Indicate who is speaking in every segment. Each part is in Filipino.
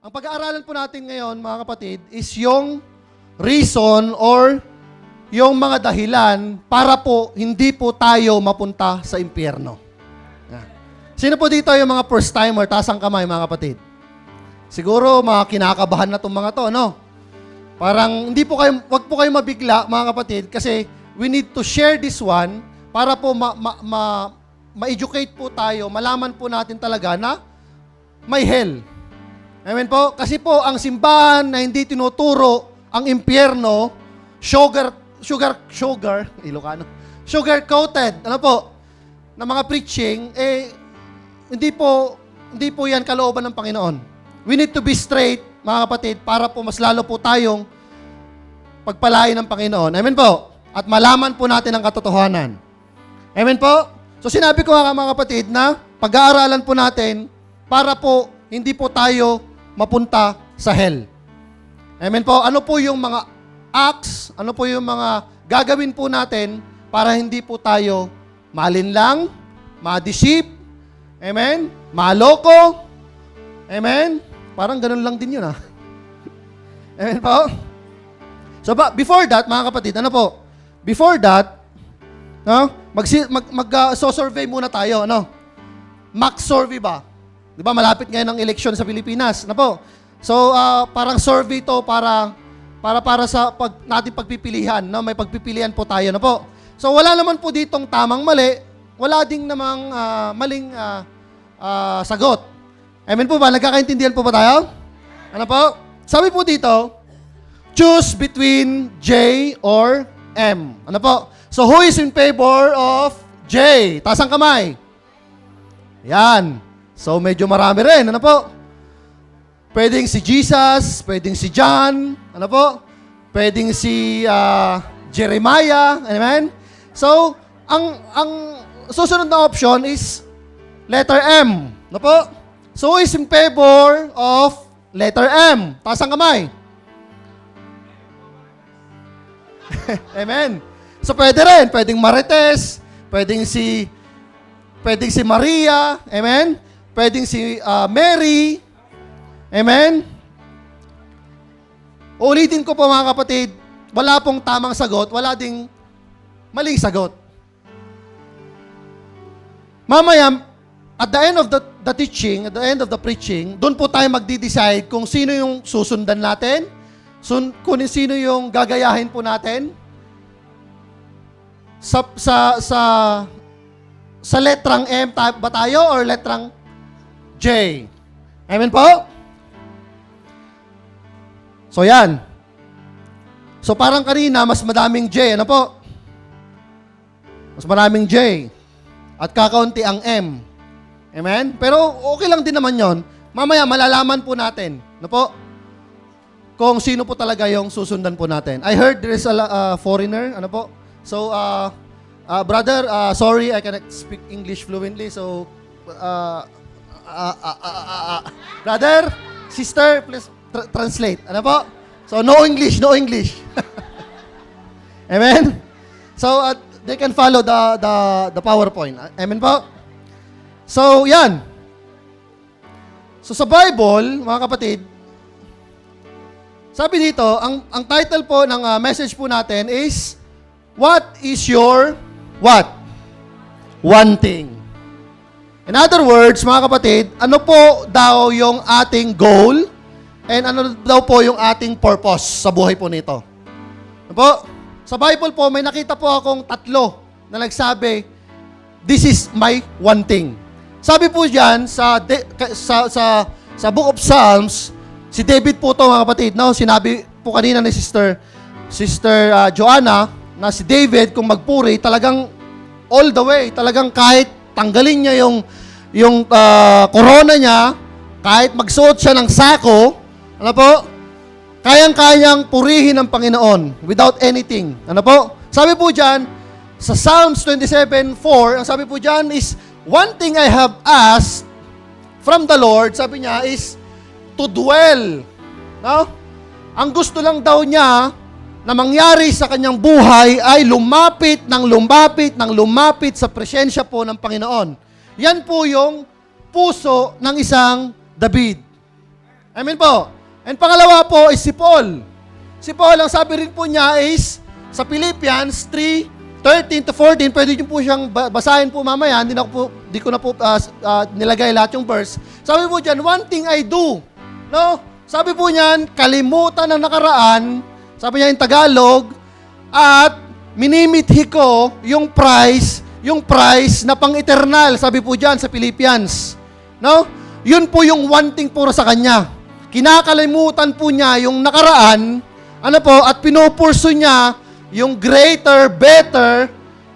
Speaker 1: Ang pag-aaralan po natin ngayon, mga kapatid, is yung reason or yung mga dahilan para po hindi po tayo mapunta sa impyerno. Yan. Sino po dito yung mga first timer? Taas ang kamay, mga kapatid. Siguro mga kinakabahan na itong mga to, no? Parang hindi po kayo, wag po kayo mabigla, mga kapatid, kasi we need to share this one para po ma-educate po tayo, malaman po natin talaga na may hell. Amen po? Kasi po, ang simbahan na hindi tinuturo ang impyerno, sugar-coated, ano po, na mga preaching, hindi po yan kalooban ng Panginoon. We need to be straight, mga kapatid, para po mas lalo po tayong pagpalain ng Panginoon. Amen po? At malaman po natin ang katotohanan. Amen po? So sinabi ko nga mga kapatid na pag-aaralan po natin para po hindi po tayo mapunta sa hell. Amen po? Ano po yung mga acts, ano po yung mga gagawin po natin para hindi po tayo malinlang, ma-deceive, amen? Maloko, amen? Parang ganun lang din yun, ha? Amen po? So, before that, mga kapatid, ano po? Before that, no? Mag-survey muna tayo, ano? Mock survey ba? Di ba, malapit ngayon ang eleksyon sa Pilipinas. Ano po? So, parang survey to para sa nating pagpipilihan. No? May pagpipilian po tayo. Ano po? So, wala naman po ditong tamang mali. Wala ding namang maling sagot. Amen po ba? Nagkakaintindihan po ba tayo? Ano po? Sabi po dito, choose between J or M. Ano po? So, who is in favor of J? Taas ang kamay. Yan. So, medyo marami rin. Ano po? Pwedeng si Jesus, pwedeng si John, ano po? Pwedeng si Jeremiah, amen? So, ang susunod na option is letter M, ano po? So, who is in favor of letter M? Taas ang kamay. Amen. So, pwede rin. Pwedeng Marites, pwedeng si Maria, amen? Pwedeng si Mary. Amen? Ulitin ko po mga kapatid, wala pong tamang sagot, wala ding maling sagot. Mamaya, at the end of the teaching, at the end of the preaching, doon po tayo magdi-decide kung sino yung susundan natin, kung sino yung gagayahin po natin. Sa letrang M ba tayo or letrang J? Amen po? So yan. So parang kanina, mas madaming J. Ano po? Mas maraming J. At kakaunti ang M. Amen? Pero okay lang din naman yon. Mamaya malalaman po natin. Ano po? Kung sino po talaga yung susundan po natin. I heard there is a foreigner. Ano po? So, brother, sorry, I cannot speak English fluently. So, brother, sister, please translate. Ano po? So, no English, no English. Amen? So, they can follow the PowerPoint. Amen po? So, yan. So, sa Bible, mga kapatid, sabi dito, ang title po ng message po natin is, what is your what? Wanting. In other words, mga kapatid, ano po daw yung ating goal and ano daw po yung ating purpose sa buhay po nito? Ano po? Sa Bible po, may nakita po akong tatlo na nagsabi, this is my wanting. Sabi po diyan sa Book of Psalms, si David po to mga kapatid, no? Sinabi po kanina ni Sister Joanna na si David kung magpuri, talagang all the way, talagang kahit tanggalin niya yung corona niya, kahit magsuot siya ng sako, ano po? Kayang-kayang purihin ng Panginoon without anything. Ano po? Sabi po diyan sa Psalms 27:4, ang sabi po diyan is, one thing I have asked from the Lord, sabi niya is to dwell. No? Ang gusto lang daw niya na mangyari sa kanyang buhay ay lumapit sa presensya po ng Panginoon. Yan po yung puso ng isang David. Amen po. And pangalawa po is si Paul. Si Paul, ang sabi rin po niya is sa Philippians 3:13 to 14, pwede niyo po siyang basahin po mamaya, hindi ko na po nilagay lahat yung verse. Sabi po diyan, one thing I do. No? Sabi po niyan, kalimutan ng nakaraan, sabi niya in Tagalog, at minimithi ko yung price na pang-eternal, sabi po diyan sa Philippians. No? Yun po yung one thing puro sa kanya. Kinakalimutan po niya yung nakaraan, at pinupurso niya yung greater, better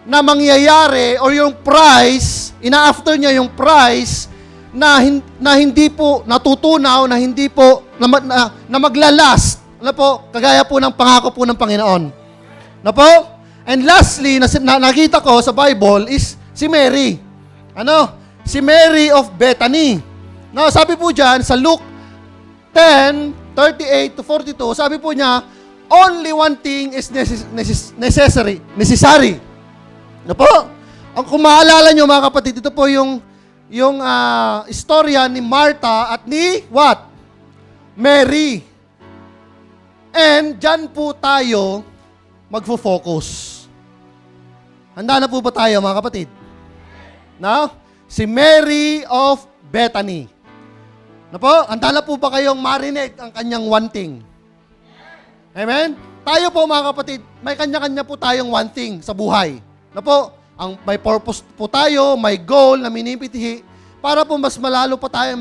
Speaker 1: na mangyayari or yung price, ina-after niya yung price na hindi po natutunaw, na hindi po na maglalast. Kagaya po ng pangako po ng Panginoon. And lastly, nakita ko sa Bible is si Mary. Si Mary of Bethany. Sabi po diyan sa Luke 10:38 to 42, sabi po niya, only one thing is necessary. Kung maalala nyo mga kapatid, ito po yung istorya ni Martha at ni what? Mary. And dyan po tayo magfo-focus. Handa na po ba tayo mga kapatid? Si Mary of Bethany. Handa na po ba kayong marinate ang kanyang one thing? Amen? Tayo po mga kapatid, may kanya-kanya po tayong one thing sa buhay. May purpose po tayo, may goal na minipitihi para po mas malalo pa tayo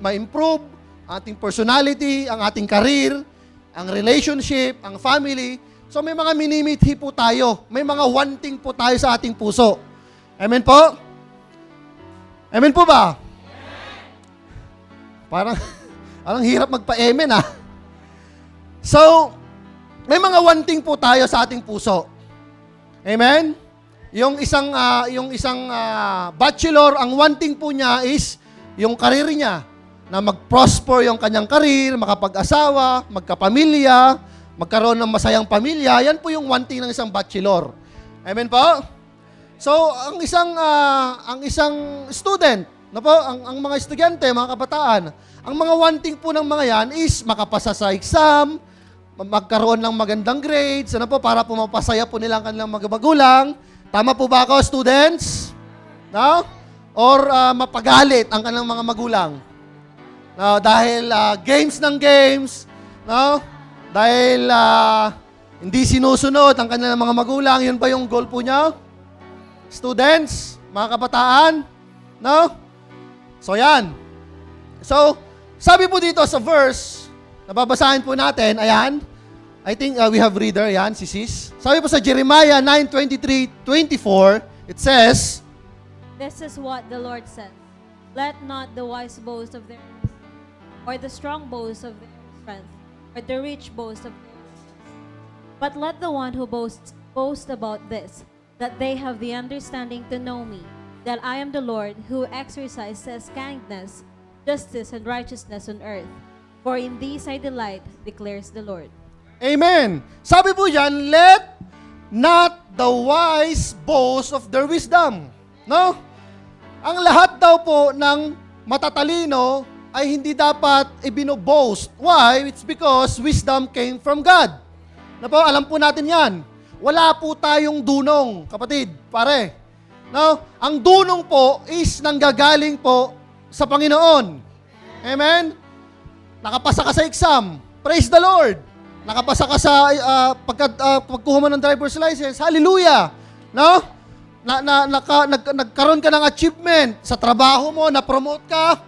Speaker 1: ma-improve ang ating personality, ang ating career, ang relationship, ang family. So may mga minimithi po tayo. May mga one thing po tayo sa ating puso. Amen po? Amen po ba? Parang hirap magpa-amen So, may mga one thing po tayo sa ating puso. Amen? Yung isang bachelor, ang one thing po niya is yung career niya, na mag-prosper yung kanyang career, makapag-asawa, magkapamilya, magkaroon ng masayang pamilya. Yan po yung one thing ng isang bachelor. Amen po? So, ang isang student, ang mga estudyante, mga kabataan, ang mga one thing po ng mga yan is makapasa sa exam, magkaroon ng magandang grades, para po mapasaya po nila ang kanilang mga magulang. Tama po ba ako, students? Or mapagalit ang kanilang mga magulang? Dahil games ng games, dahil hindi sinusunod ang kanilang mga magulang, yun ba yung goal po niya? Students, mga kabataan? So yan. So, sabi po dito sa verse, nababasahin po natin, ayan. I think we have reader, ayan, si Sis. Sabi po sa Jeremiah 9:23-24, it says,
Speaker 2: this is what the Lord says, let not the wise boast of their or the strong boast of their strength, or the rich boast of their riches. But let the one who boast about this, that they have the understanding to know me, that I am the Lord who exercises kindness, justice, and righteousness on earth. For in these I delight, declares the Lord.
Speaker 1: Amen. Sabi po dyan, let not the wise boast of their wisdom. Ang lahat daw po ng matatalino ay hindi dapat ibinoboast. Why? It's because wisdom came from God. Alam po natin yan. Wala po tayong dunong, kapatid, pare. Ang dunong po is nanggagaling po sa Panginoon. Amen? Nakapasa ka sa exam. Praise the Lord. Nakapasa ka sa pagkuha mo ng driver's license. Hallelujah. Nagkaroon ka ng achievement sa trabaho mo, na-promote ka.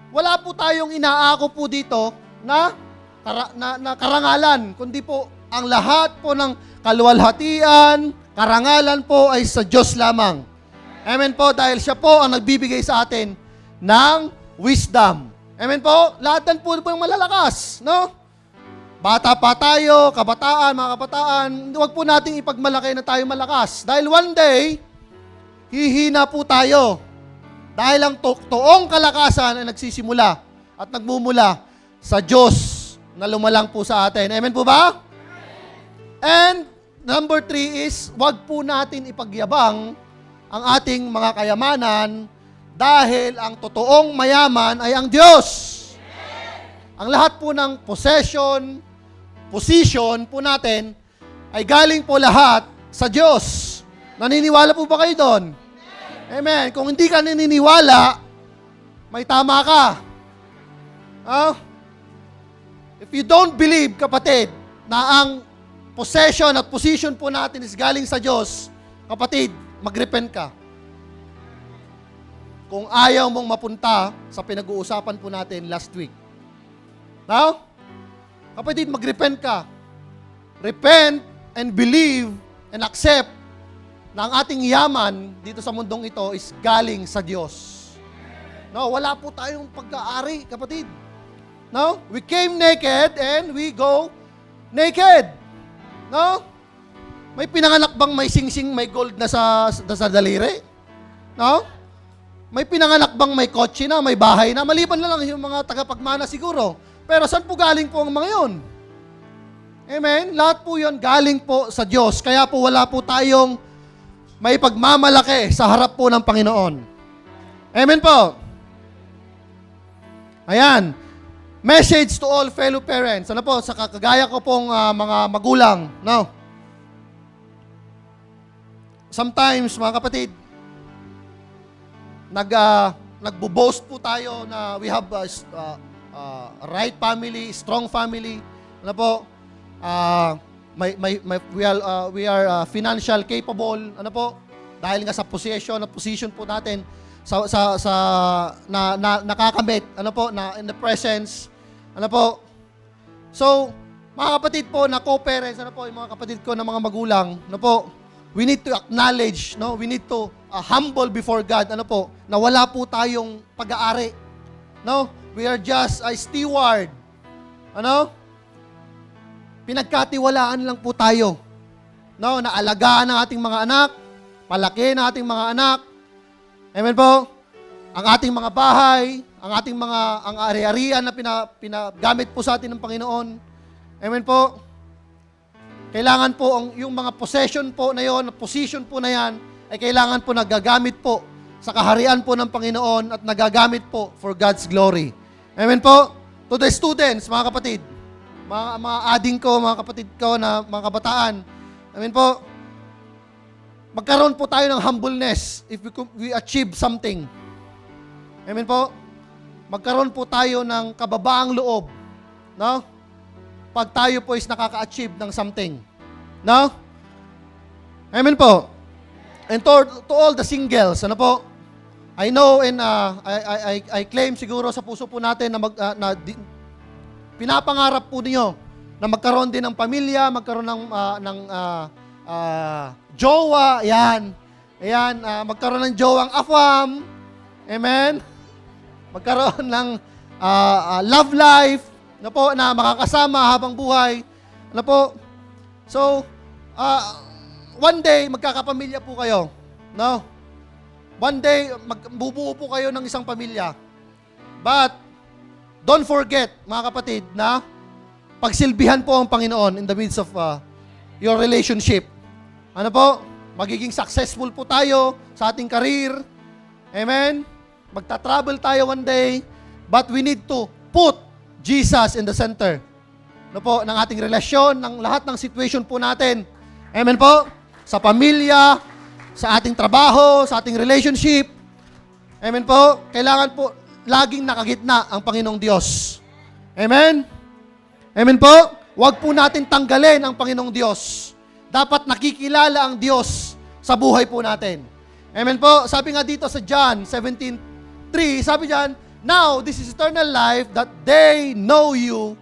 Speaker 1: Wala po tayong inaako po dito na karangalan, kundi po ang lahat po ng kaluwalhatian, karangalan po ay sa Diyos lamang. Amen po, dahil siya po ang nagbibigay sa atin ng wisdom. Amen po, lahat po yung malalakas, Bata pa tayo, kabataan, mga kabataan, huwag po nating ipagmalaki na tayo malakas. Dahil one day, hihina po tayo. Dahil ang toong kalakasan ay nagsisimula at nagmumula sa Diyos na lumalang po sa atin. Amen po ba? And number 3 is, wag po natin ipagyabang ang ating mga kayamanan dahil ang totoong mayaman ay ang Diyos. ang lahat po ng possession, position po natin, ay galing po lahat sa Diyos. Naniniwala po ba kayo doon? Amen. Kung hindi ka naniniwala, may tama ka. If you don't believe, kapatid, na ang possession at position po natin is galing sa Diyos, kapatid, mag-repent ka. Kung ayaw mong mapunta sa pinag-uusapan po natin last week. Now, kapatid, mag-repent ka. Repent and believe and accept na ang ating yaman dito sa mundong ito is galing sa Diyos. No, wala po tayong pagkaari, kapatid. No? We came naked and we go naked. No? May pinanganak bang may singsing, may gold na sa daliri? No? May pinanganak bang may kotse na, may bahay na? Maliban na lang yung mga tagapagmana siguro. Pero saan po galing po ang mga yun? Amen? Lahat po yun galing po sa Diyos. Kaya po wala po tayong may pagmamalaki sa harap po ng Panginoon. Amen po? Ayan. Message to all fellow parents. Ano po, sa kagaya ko pong mga magulang. No? Sometimes, mga kapatid, nagbo-boast po tayo na we have right family, strong family. Ano po? We are financial capable. Ano po? Dahil nga sa position po natin na nakakamit. Ano po? Na in the presence. Ano po? So, mga kapatid po na co-parents, ano po, yung mga kapatid ko na mga magulang, ano po? We need to acknowledge, no? We need to humble before God, ano po, na wala po tayong pag-aari. No? We are just a steward. Ano? Pinagkatiwalaan lang po tayo. No? Naalagaan ng ating mga anak, palaki ng ating mga anak. Amen po? Ang ating mga bahay, ang ari-arian na pinagamit po sa atin ng Panginoon. Amen po? Kailangan po yung mga possession po na yon, position po na yan, ay kailangan po nagagamit po sa kaharian po ng Panginoon at nagagamit po for God's glory. Amen po? To the students, mga kapatid, mga ading ko, mga kapatid ko na mga kabataan, amen po? Magkaroon po tayo ng humbleness if we achieve something. Amen po? Magkaroon po tayo ng kababaang loob. No? Pag tayo po is nakaka-achieve ng something. No? Amen po. And to all the singles, ano po? I know and I claim siguro sa puso po natin na pinapangarap po niyo na magkaroon din ng pamilya, magkaroon ng jowa, yan. Ayan, magkaroon ng jowang afam. Amen? Magkaroon ng love life, na po, na makakasama habang buhay. Ano po? So, one day, magkakapamilya po kayo. No? One day, magbubuo po kayo ng isang pamilya. But, don't forget, mga kapatid, na pagsilbihan po ang Panginoon in the midst of your relationship. Ano po? Magiging successful po tayo sa ating career. Amen? Magta-travel tayo one day. But we need to put Jesus in the center. Ano po? Ng ating relasyon, ng lahat ng situation po natin. Amen po? Sa pamilya, sa ating trabaho, sa ating relationship. Amen po? Kailangan po laging nakagitna ang Panginoong Diyos. Amen? Amen po? Huwag po natin tanggalin ang Panginoong Diyos. Dapat nakikilala ang Diyos sa buhay po natin. Amen po? Sabi nga dito sa John 17:3, sabi diyan, now, this is eternal life, that they know you,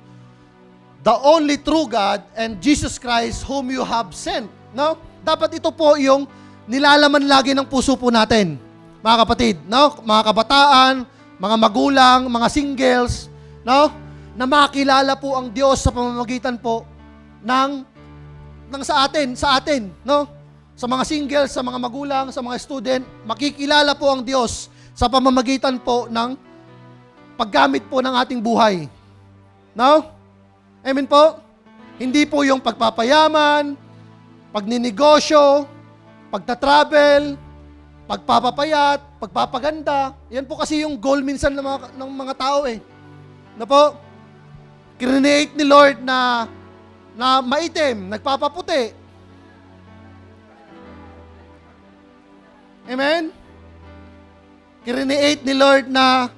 Speaker 1: the only true God, and Jesus Christ, whom you have sent. No? Dapat ito po yung nilalaman lagi ng puso po natin, mga kapatid, no? Mga kabataan, mga magulang, mga singles, no? Na makilala po ang Diyos sa pamamagitan po ng sa atin, no? Sa mga singles, sa mga magulang, sa mga student, makikilala po ang Diyos sa pamamagitan po ng paggamit po ng ating buhay. No? Amen po? Hindi po yung pagpapayaman, pagninegosyo, pagta-travel, pagpapapayat, pagpapaganda. Yan po kasi yung goal minsan ng mga tao eh. Na po? Create ni Lord na maitim, nagpapaputi. Amen? Create ni Lord na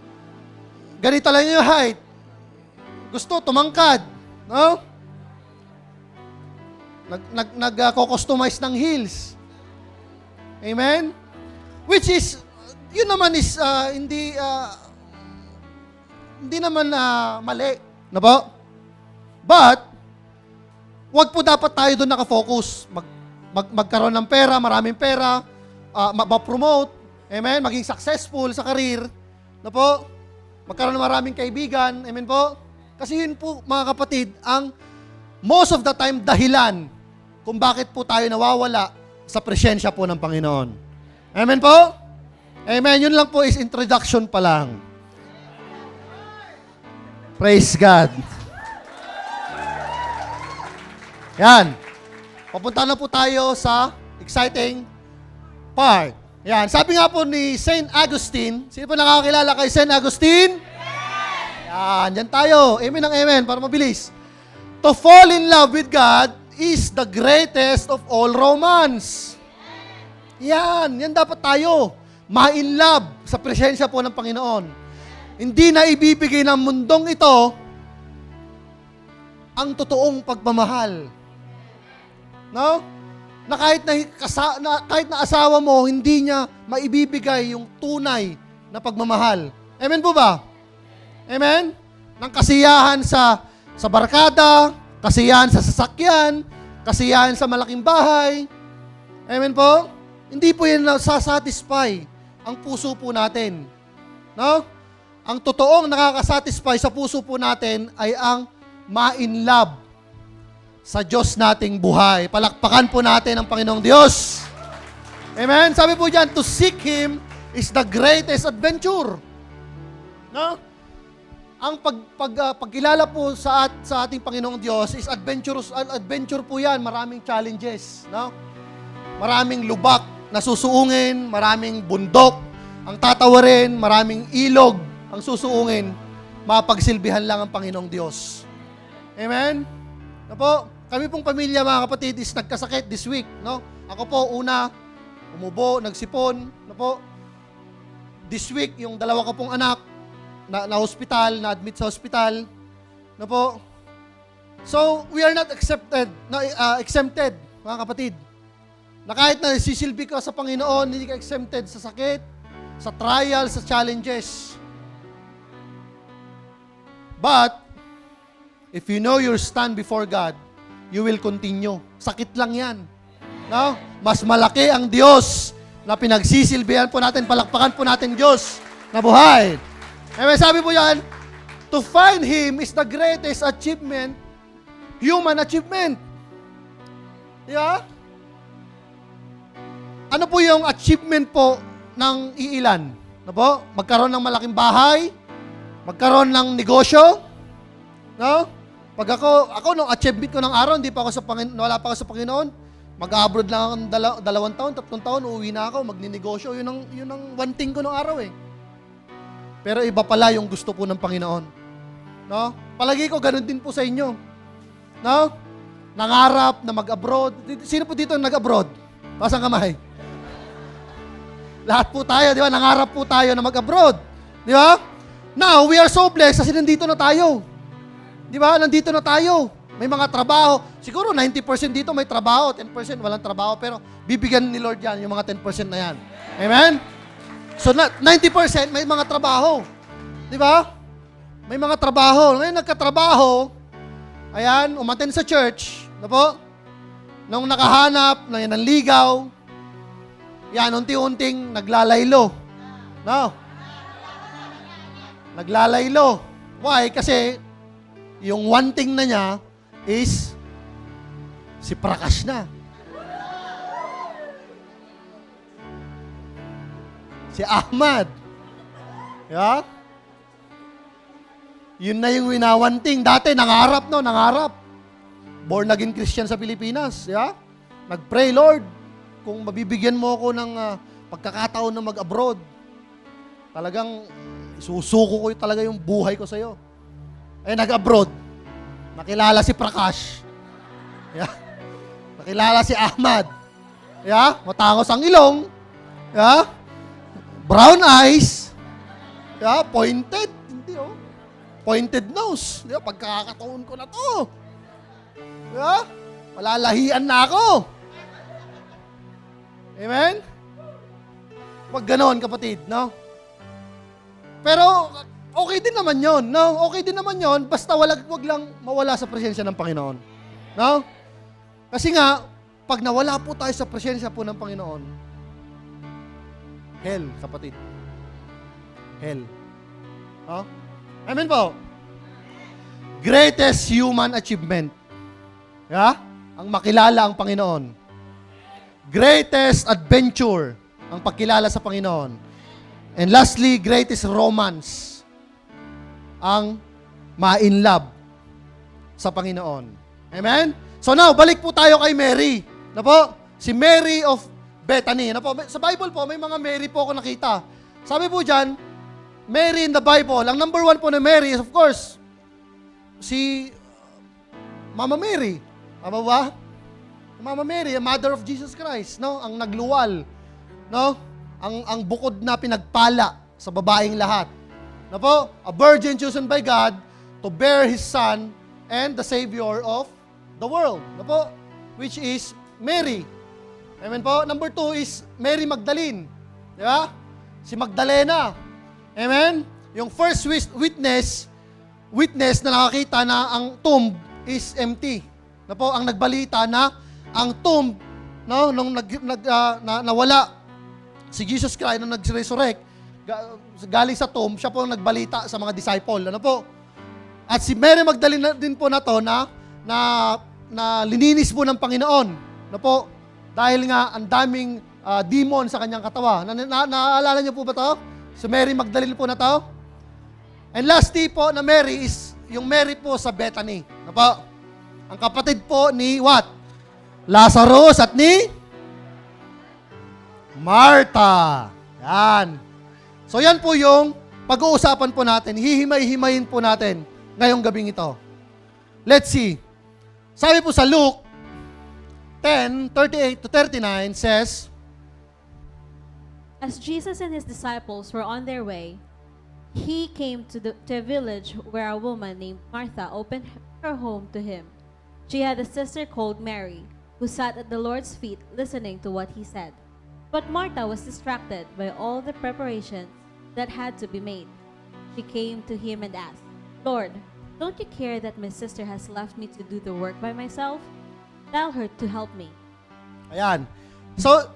Speaker 1: ganito lang yung height. Gusto, tumangkad. No? Nag-customize ng heels. Amen? Which is, yun naman is, hindi naman mali. Na po? But, wag po dapat tayo doon nakafocus. Magkaroon ng pera, maraming pera, ma-promote, amen, maging successful sa career, na po? Magkaroon ng maraming kaibigan, amen po? Kasi yun po, mga kapatid, ang most of the time dahilan kung bakit po tayo nawawala sa presensya po ng Panginoon. Amen po? Amen. Yun lang po is introduction pa lang. Praise God. Yan. Papunta na po tayo sa exciting part. Yan. Sabi nga po ni Saint Augustine, sino po nakakilala kay Saint Augustine? Yan. Yan tayo. Amen ang amen para mabilis. To fall in love with God is the greatest of all romance. Yan. Yan dapat tayo. Ma-in love sa presensya po ng Panginoon. Hindi na ibibigay ng mundong ito ang totoong pagmamahal. No? Na kahit na asawa mo, hindi niya maibibigay yung tunay na pagmamahal. Amen po ba? Amen? Ng kasiyahan sa barkada, kasiyahan sa sasakyan, kasiyahan sa malaking bahay. Amen po? Hindi po yan sasatisfy ang puso po natin. No? Ang totoong nakakasatisfy sa puso po natin ay ang ma-in love sa Diyos nating buhay. Palakpakan po natin ang Panginoong Diyos. Amen? Sabi po dyan, to seek Him is the greatest adventure. No? Ang pagkilala po sa ating Panginoong Diyos is adventure po yan. Maraming challenges. No? Maraming lubak na susuungin, maraming bundok ang tatawarin, maraming ilog ang susuungin. Mapagsilbihan lang ang Panginoong Diyos. Amen? Na po, kami pong pamilya, mga kapatid, is nagkasakit this week. No? Ako po, una, umubo, nagsipon. Na po, this week, yung dalawa ko pong anak, na-hospital, na-admit sa hospital. Na po. So, we are not exempted, mga kapatid. Na kahit na sisilbi ka sa Panginoon, hindi ka exempted sa sakit, sa trial, sa challenges. But, if you know your stand before God, you will continue. Sakit lang yan. No? Mas malaki ang Diyos na pinagsisilbihan po natin, palakpakan po natin Diyos na buhay. May sabi po yan, to find Him is the greatest achievement, human achievement. Di ba? Ano po yung achievement po ng iilan? No po? Magkaroon ng malaking bahay, magkaroon ng negosyo, no? Pag ako nung achievement ko ng araw, wala pa ako sa Panginoon, mag-abroad lang ang 2 taon, 3 taon, uuwi na ako, magninegosyo. Yun ang one thing ko ng araw eh. Pero iba pala yung gusto po ng Panginoon. No? Palagi ko, ganun din po sa inyo. No? Nangarap na mag-abroad. Sino po dito nag-abroad? Pasang kamay. Lahat po tayo, di ba? Nangarap po tayo na mag-abroad. Di ba? Now, we are so blessed kasi nandito na tayo. Di ba? Nandito na tayo. May mga trabaho. Siguro 90% dito may trabaho, 10% walang trabaho, pero bibigyan ni Lord yan, yung mga 10% na yan. Amen? So, 90% may mga trabaho. Di ba? May mga trabaho. Ngayon, nagkatrabaho, ayan, umaten sa church, na po, nung nakahanap, ng ligaw, yan, unti-unting naglalaylo. No? Naglalaylo. Why? Kasi, yung one thing na niya is si Prakash na. Si Ahmad. Yeah? Yun na yung winawanting. Dati, nangarap. Born again Christian sa Pilipinas. Yeah? Nag-pray, Lord, kung mabibigyan mo ako ng pagkakataon na mag-abroad, talagang isusuko ko talaga yung buhay ko sa'yo. Ay, nag-abroad. Nakilala si Prakash. Yeah. Nakilala si Ahmad. Yeah. Matangos ang ilong. Yeah. Brown eyes. Yeah. Pointed. Hindi oh. Pointed nose. Yeah. Pagkakataon ko na to. Yeah. Malalahian na ako. Amen? Wag ganon, kapatid, no? Pero, okay din naman yon, no? Okay din naman yon, basta wag lang mawala sa presensya ng Panginoon. No? Kasi nga, pag nawala po tayo sa presensya po ng Panginoon, hell, kapatid. Hell. No? Amen po? Greatest human achievement. Yeah? Ang makilala ang Panginoon. Greatest adventure, ang pagkilala sa Panginoon. And lastly, greatest romance, ang ma-in love sa Panginoon. Amen? So now, balik po tayo kay Mary. Na po? Si Mary of Bethany. Na po? Sa Bible po, may mga Mary po ako nakita. Sabi po dyan, Mary in the Bible, ang number one po na Mary is of course, si Mama Mary. Tama ba? Mama Mary, Mother of Jesus Christ, no? Ang nagluwal, no? Ang bukod na pinagpala sa babaeng lahat. Na po, a virgin chosen by God to bear His Son and the Savior of the world. Na po, which is Mary. Amen po. Number 2 is Mary Magdalene. Di ba? Si Magdalena. Amen? Yung first witness na nakakita na ang tomb is empty. Na po, ang nagbalita na ang tomb, no, nung nawala si Jesus Christ, nung nag-resurrect, galing sa tomb, siya po ang nagbalita sa mga disciple. Ano po? At si Mary Magdalene din po na to na lininis po ng Panginoon. Ano po? Dahil nga ang daming demon sa kanyang katawa. Naaalala niyo po ba to? Si Mary Magdalene po na to? And lastly po na Mary is yung Mary po sa Bethany. Ano po? Ang kapatid po ni what? Lazarus at ni Martha. Yan. So yan po yung pag-uusapan po natin. Hihimay-himayin po natin ngayong gabing ito. Let's see. Sabi po sa Luke 10:38-39 says,
Speaker 2: As Jesus and his disciples were on their way, he came to a village where a woman named Martha opened her home to him. She had a sister called Mary, who sat at the Lord's feet listening to what he said. But Martha was distracted by all the preparations that had to be made. She came to him and asked, Lord, don't you care that my sister has left me to do the work by myself? Tell her to help me.
Speaker 1: Ayan. So,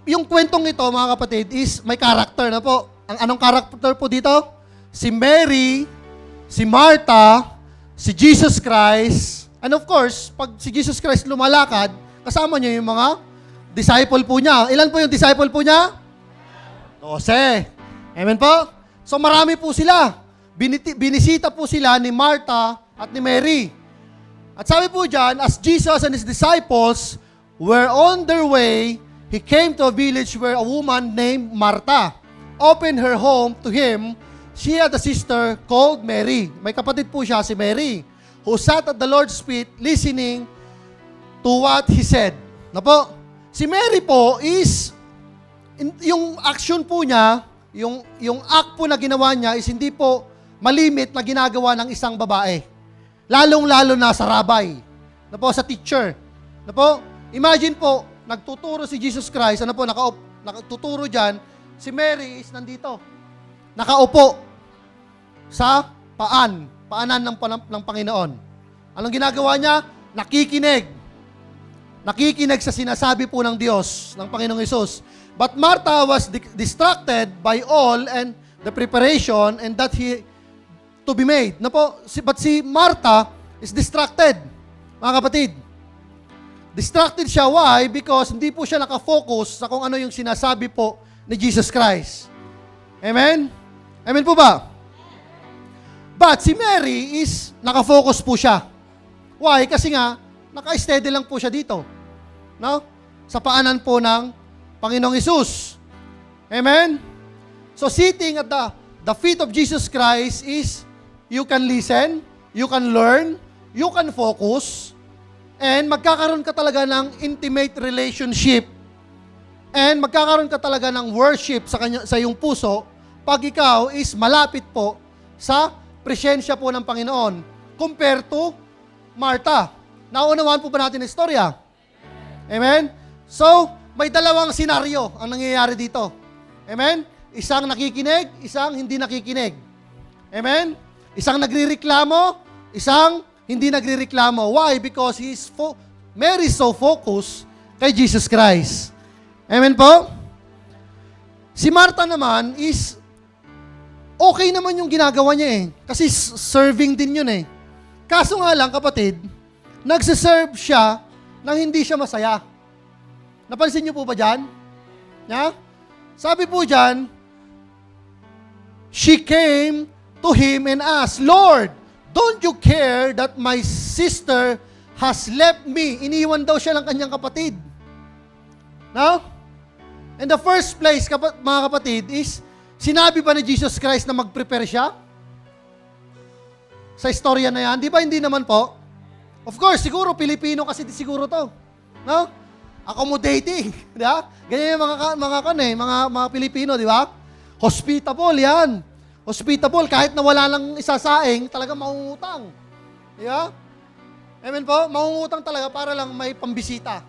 Speaker 1: yung kwentong ito, mga kapatid, is may character na po. Ang anong character po dito? Si Mary, si Martha, si Jesus Christ, and of course, pag si Jesus Christ lumalakad, kasama niya yung mga disciple po niya. Ilan po yung disciple po niya? 12. Amen po? So marami po sila. Binisita po sila ni Martha at ni Mary. At sabi po dyan, as Jesus and His disciples were on their way, He came to a village where a woman named Martha opened her home to Him. She had a sister called Mary. May kapatid po siya, si Mary, who sat at the Lord's feet listening to what He said. Na po, si Mary po is, yung action po niya, yung act po na ginawa niya is hindi po malimit na ginagawa ng isang babae. Lalong-lalo na sa rabbi. Na po, sa teacher. Na po, imagine po, nagtuturo si Jesus Christ, ano po, nakatuturo dyan, si Mary is nandito. Nakaupo sa paanan ng Panginoon. Anong ginagawa niya? Nakikinig. Nakikinig sa sinasabi po ng Diyos, ng Panginoong Hesus. But Martha was distracted by all and the preparation and that to be made. But si Martha is distracted, mga kapatid. Distracted siya. Why? Because hindi po siya nakafocus sa kung ano yung sinasabi po ni Jesus Christ. Amen? Amen po ba? But si Mary is nakafocus po siya. Why? Kasi nga, naka-steady lang po siya dito. No? Sa paanan po ng Panginoong Hesus. Amen? So sitting at the feet of Jesus Christ is you can listen, you can learn, you can focus and magkakaroon ka talaga ng intimate relationship and magkakaroon ka talaga ng worship sa iyong puso pag ikaw is malapit po sa presensya po ng Panginoon compared to Martha. Naunawaan po ba natin ang istorya? Amen? So, may dalawang senaryo ang nangyayari dito. Amen? Isang nakikinig, isang hindi nakikinig. Amen? Isang nagrireklamo, isang hindi nagrireklamo. Why? Because Mary is so focused kay Jesus Christ. Amen po? Si Martha naman is okay naman yung ginagawa niya eh. Kasi serving din yun eh. Kaso nga lang, kapatid, nagsiserve siya nang hindi siya masaya. Napansin niyo po ba dyan? Yeah? Sabi po dyan, she came to him and asked, Lord, don't you care that my sister has left me? Iniwan daw siya ng kanyang kapatid. No? In the first place, mga kapatid, is sinabi ba ni Jesus Christ na mag-prepare siya? Sa istorya na yan? Di ba hindi naman po? Of course, siguro Pilipino kasi siguro to. No? Accommodating. Di ba? Ganyan yung mga Pilipino, di ba? Hospitable yan. Hospitable, kahit na wala lang isasaing, talaga mangungutang. Di ba? Amen po? Mangungutang talaga para lang may pambisita.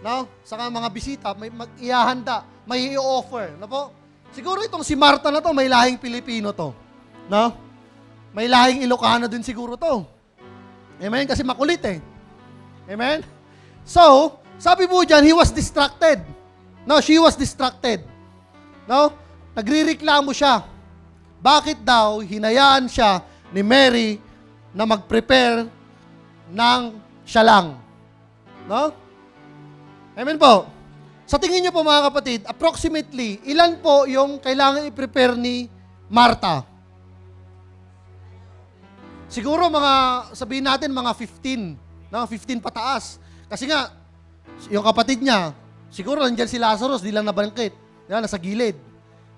Speaker 1: No? Saka mga bisita, may mag-iahanda, may i-offer. No po? Siguro itong si Martha na to, may lahing Pilipino to. No? May lahing Ilocano din siguro to. Amen? Kasi makulit eh. Amen? So, sabi po dyan, he was distracted. No, she was distracted. No? Nagrireklamo siya. Bakit daw hinayaan siya ni Mary na mag-prepare ng siya lang? No? Amen po. Sa tingin niyo po mga kapatid, approximately, ilan po yung kailangan i-prepare ni Martha? Siguro sabihin natin mga 15. No? 15 pataas. Kasi nga, yung kapatid niya, siguro nandiyan si Lazarus, di lang nabangkit. Yan, nasa gilid.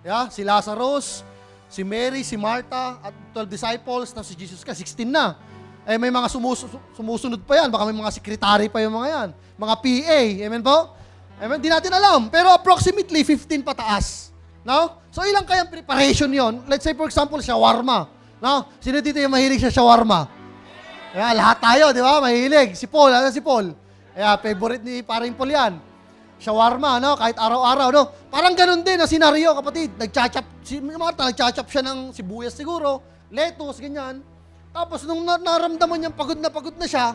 Speaker 1: Yeah? Si Lazarus, si Mary, si Martha, at 12 disciples, tapos si Jesus ka, 16 na. Eh, may mga sumusunod pa yan. Baka may mga secretary pa yung mga yan. Mga PA. Amen po? Amen? Di natin alam. Pero approximately 15 pataas. No? So, ilang kayang preparation yon? Let's say, for example, shawarma. No? Sino dito yung mahilig sa shawarma? Yeah, lahat tayo, di ba? Mahilig. Si Paul, ano si Paul? Yeah, favorite ni paring Paul yan. Shawarma, no? Kahit araw-araw, no? Parang ganun din ang senaryo, kapatid. Si Martha, nagchachap siya ng sibuyas siguro, lettuce, ganyan. Tapos nung naramdaman niyang pagod na siya,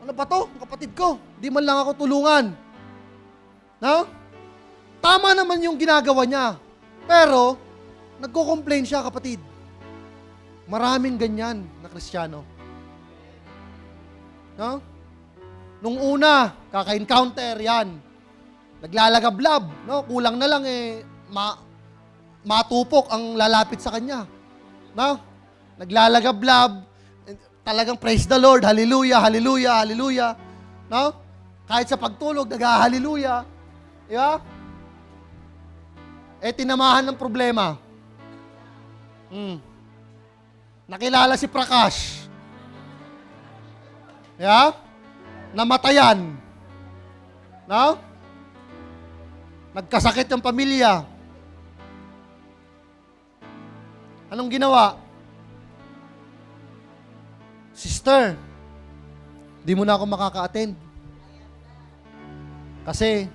Speaker 1: ano ba to? Kapatid ko, di man lang ako tulungan. No? Tama naman yung ginagawa niya. Pero, nagko-complain siya, kapatid. Maraming ganyan na Kristiyano. No? Nung una, kaka-encounter yan. Naglalagablab, no? Kulang na lang matupok ang lalapit sa kanya. No? Naglalagablab, talagang praise the Lord, hallelujah, hallelujah, hallelujah. No? Kahit sa pagtulog, nag-hallelujah. Di ba? Tinamahan ng problema. Nakilala si Prakash. Yeah? Namatayan. No? Nagkasakit yung pamilya. Anong ginawa? Sister, di mo na ako makaka-attend. Kasi,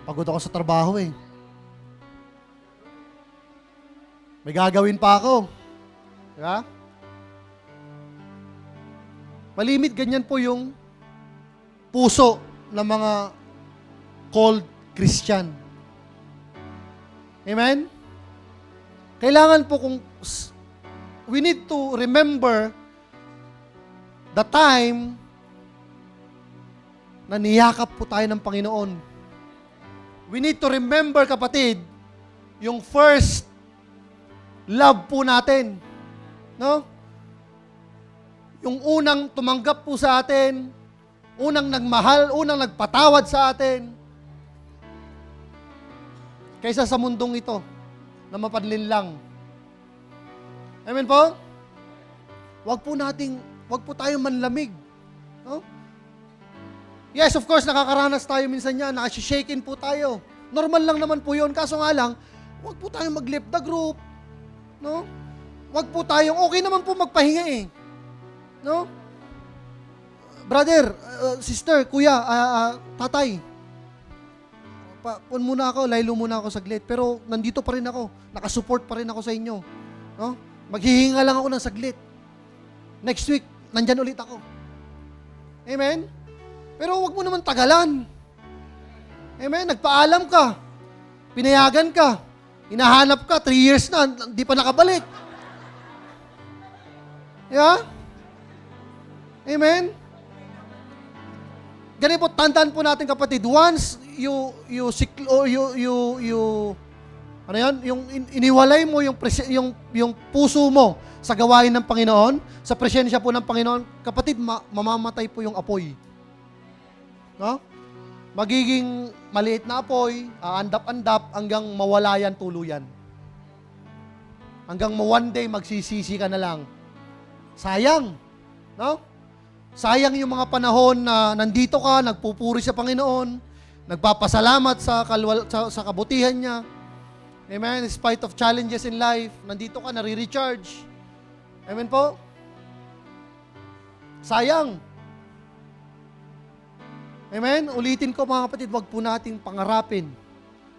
Speaker 1: pagod ako sa trabaho eh. May gagawin pa ako. Diba? Malimit ganyan po yung puso ng mga called Christian. Amen? Kailangan po we need to remember the time na niyakap po tayo ng Panginoon. We need to remember, kapatid, yung first love po natin. No? Yung unang tumanggap po sa atin, unang nagmahal, unang nagpatawad sa atin, kaysa sa mundong ito na mapanlinlang. Amen po? Huwag po nating Huwag po tayong manlamig. No? Yes, of course, nakakaranas tayo minsan yan, nakashaken po tayo. Normal lang naman po yun, kaso nga lang, huwag po tayong mag-left the group. No? Huwag po tayong, okay naman po magpahinga eh. No? Brother, sister, kuya, tatay, pun muna ako, laylo muna ako saglit. Pero nandito pa rin ako, nakasupport pa rin ako sa inyo. No? Maghihinga lang ako ng saglit. Next week, nandyan ulit ako. Amen? Pero huwag mo naman tagalan. Amen? Nagpaalam ka. Pinayagan ka. Hinahanap ka, 3 years na, hindi pa nakabalik. Yeah? Amen? Ganun po, tandaan po natin kapatid, once ano yan? Yung iniwalay mo yung puso mo sa gawain ng Panginoon, sa presensya po ng Panginoon, kapatid, mamamatay po yung apoy. No? Magiging maliit na apoy, aandap-andap hanggang mawala yan tuluyan. Hanggang one day magsisisi ka na lang. Sayang. No? Sayang yung mga panahon na nandito ka, nagpupuri sa Panginoon, nagpapasalamat sa kabutihan niya. Amen? In spite of challenges in life, nandito ka, nare-recharge. Amen po? Sayang. Amen? Ulitin ko mga kapatid, wag po nating pangarapin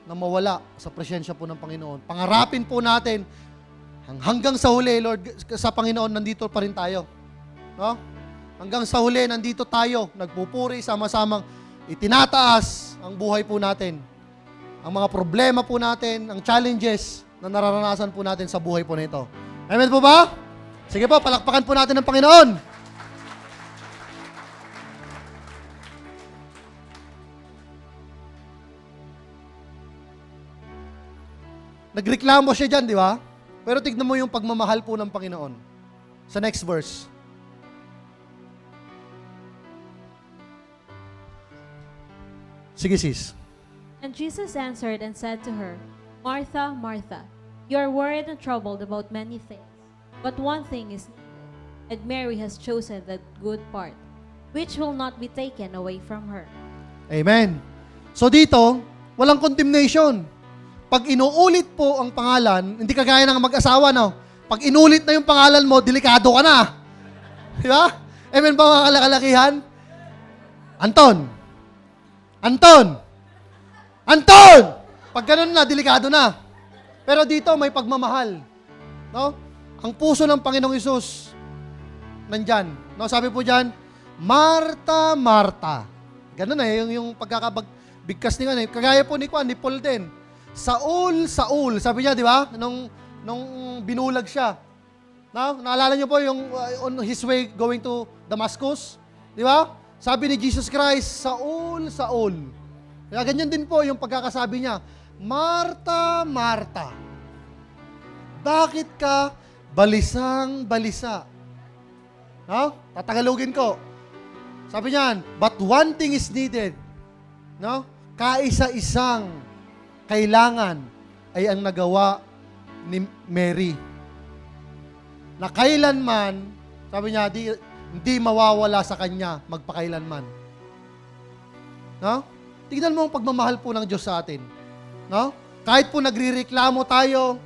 Speaker 1: na mawala sa presensya po ng Panginoon. Pangarapin po natin hanggang sa huli, Lord, sa Panginoon, nandito pa rin tayo. No? Hanggang sa huli, nandito tayo, nagpupuri, sama-samang itinataas ang buhay po natin. Ang mga problema po natin, ang challenges na nararanasan po natin sa buhay po nito. Amen po ba? Sige po, palakpakan po natin ng Panginoon. Nagreklamo siya dyan, di ba? Pero tignan mo yung pagmamahal po ng Panginoon. Sa next verse. Sige, sis.
Speaker 2: And Jesus answered and said to her, Martha, Martha, you are worried and troubled about many things, but one thing is needed, and Mary has chosen the good part, which will not be taken away from her.
Speaker 1: Amen. So dito, walang condemnation. Pag inuulit po ang pangalan, hindi kagaya ng mag-asawa, no? Pag inulit na yung pangalan mo, delikado ka na. Di ba? Amen ba mga kalakalakihan? Anton! Anton! Anton! Pag ganun na, delikado na. Pero dito, may pagmamahal. No? Ang puso ng Panginoong Hesus, nandyan. No? Sabi po dyan, Marta, Marta. Ganun na, yung pagkakabigkas ni Juan. Kagaya po ni Juan, ni Paul din. Saul, Saul. Sabi niya, di ba? Nung binulag siya. No? Naalala niyo po yung on his way going to Damascus? Di ba? Sabi ni Jesus Christ, Saul, Saul. Kaya ganyan din po yung pagkakasabi niya, Marta, Marta, bakit ka balisang balisa? No? Tatagalogin ko. Sabi niyan, but one thing is needed. No? Kaisa-isang kailangan ay ang nagawa ni Mary. Na kailanman, sabi niya, hindi mawawala sa kanya magpakailanman. No? Tignan mo ang pagmamahal po ng Diyos sa atin. No? Kahit po nagrireklamo tayo,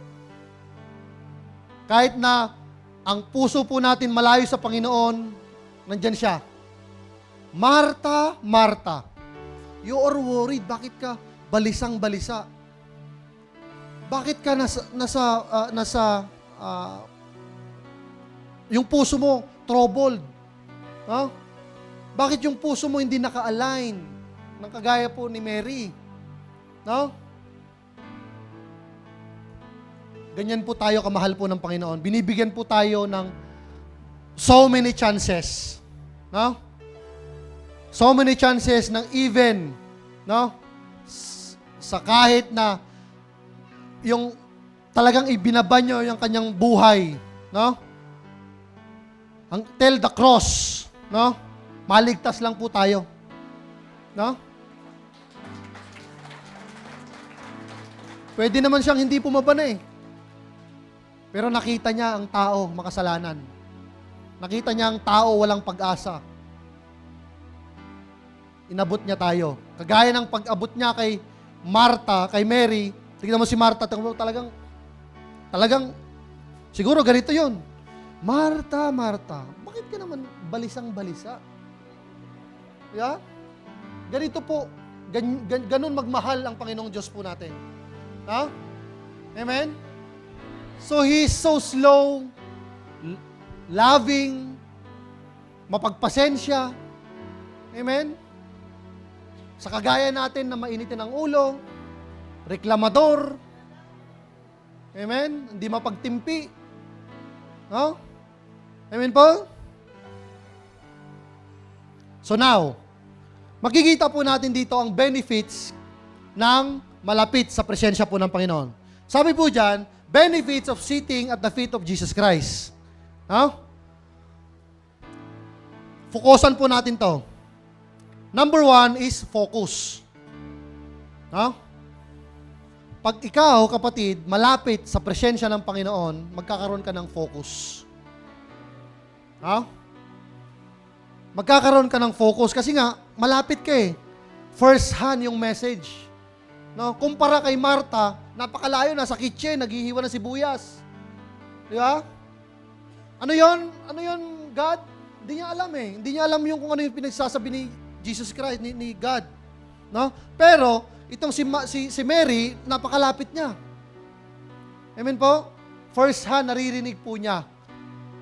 Speaker 1: kahit na ang puso po natin malayo sa Panginoon, nandyan siya. Marta, Marta, you are worried. Bakit ka balisang-balisa? Bakit ka yung puso mo troubled? Huh? Bakit yung puso mo hindi naka-align ng kagaya po ni Mary? No? Ganyan po tayo kamahal po ng Panginoon. Binibigyan po tayo ng so many chances. No? So many chances ng even, no? Sa kahit na yung talagang ibinabanyo yung kanyang buhay, no? Until the cross, no? Maligtas lang po tayo. No? Pwede naman siyang hindi pumabana eh. Pero nakita niya ang tao makasalanan. Nakita niya ang tao walang pag-asa. Inabot niya tayo. Kagaya ng pag-abot niya kay Martha, kay Mary. Tignan mo si Martha, talagang, siguro ganito yon. Martha, Martha, bakit ka naman balisang-balisa? Yeah? Ganito po, ganun magmahal ang Panginoong Diyos po natin. Ha? Amen? So, He is so slow, loving, mapagpasensya. Amen? Sa kagaya natin na mainitin ang ulo, reklamador. Amen? Hindi mapagtimpi. No? Amen po? So now, makikita po natin dito ang benefits ng malapit sa presensya po ng Panginoon. Sabi po dyan, benefits of sitting at the feet of Jesus Christ. No? Fokusan po natin to. Number 1 is focus. No? Pag ikaw, kapatid, malapit sa presensya ng Panginoon, magkakaroon ka ng focus. No? Magkakaroon ka ng focus kasi nga, malapit ka eh. First hand yung message. No? Kumpara kay Martha, napakalayo, nasa kitchen, naghihiwa ng sibuyas. Di ba? Ano yon? Ano yon, God? Hindi niya alam eh. Hindi niya alam yung kung ano yung pinagsasabi ni Jesus Christ, ni God. No? Pero, itong si Mary, napakalapit niya. Amen po? First hand, naririnig po niya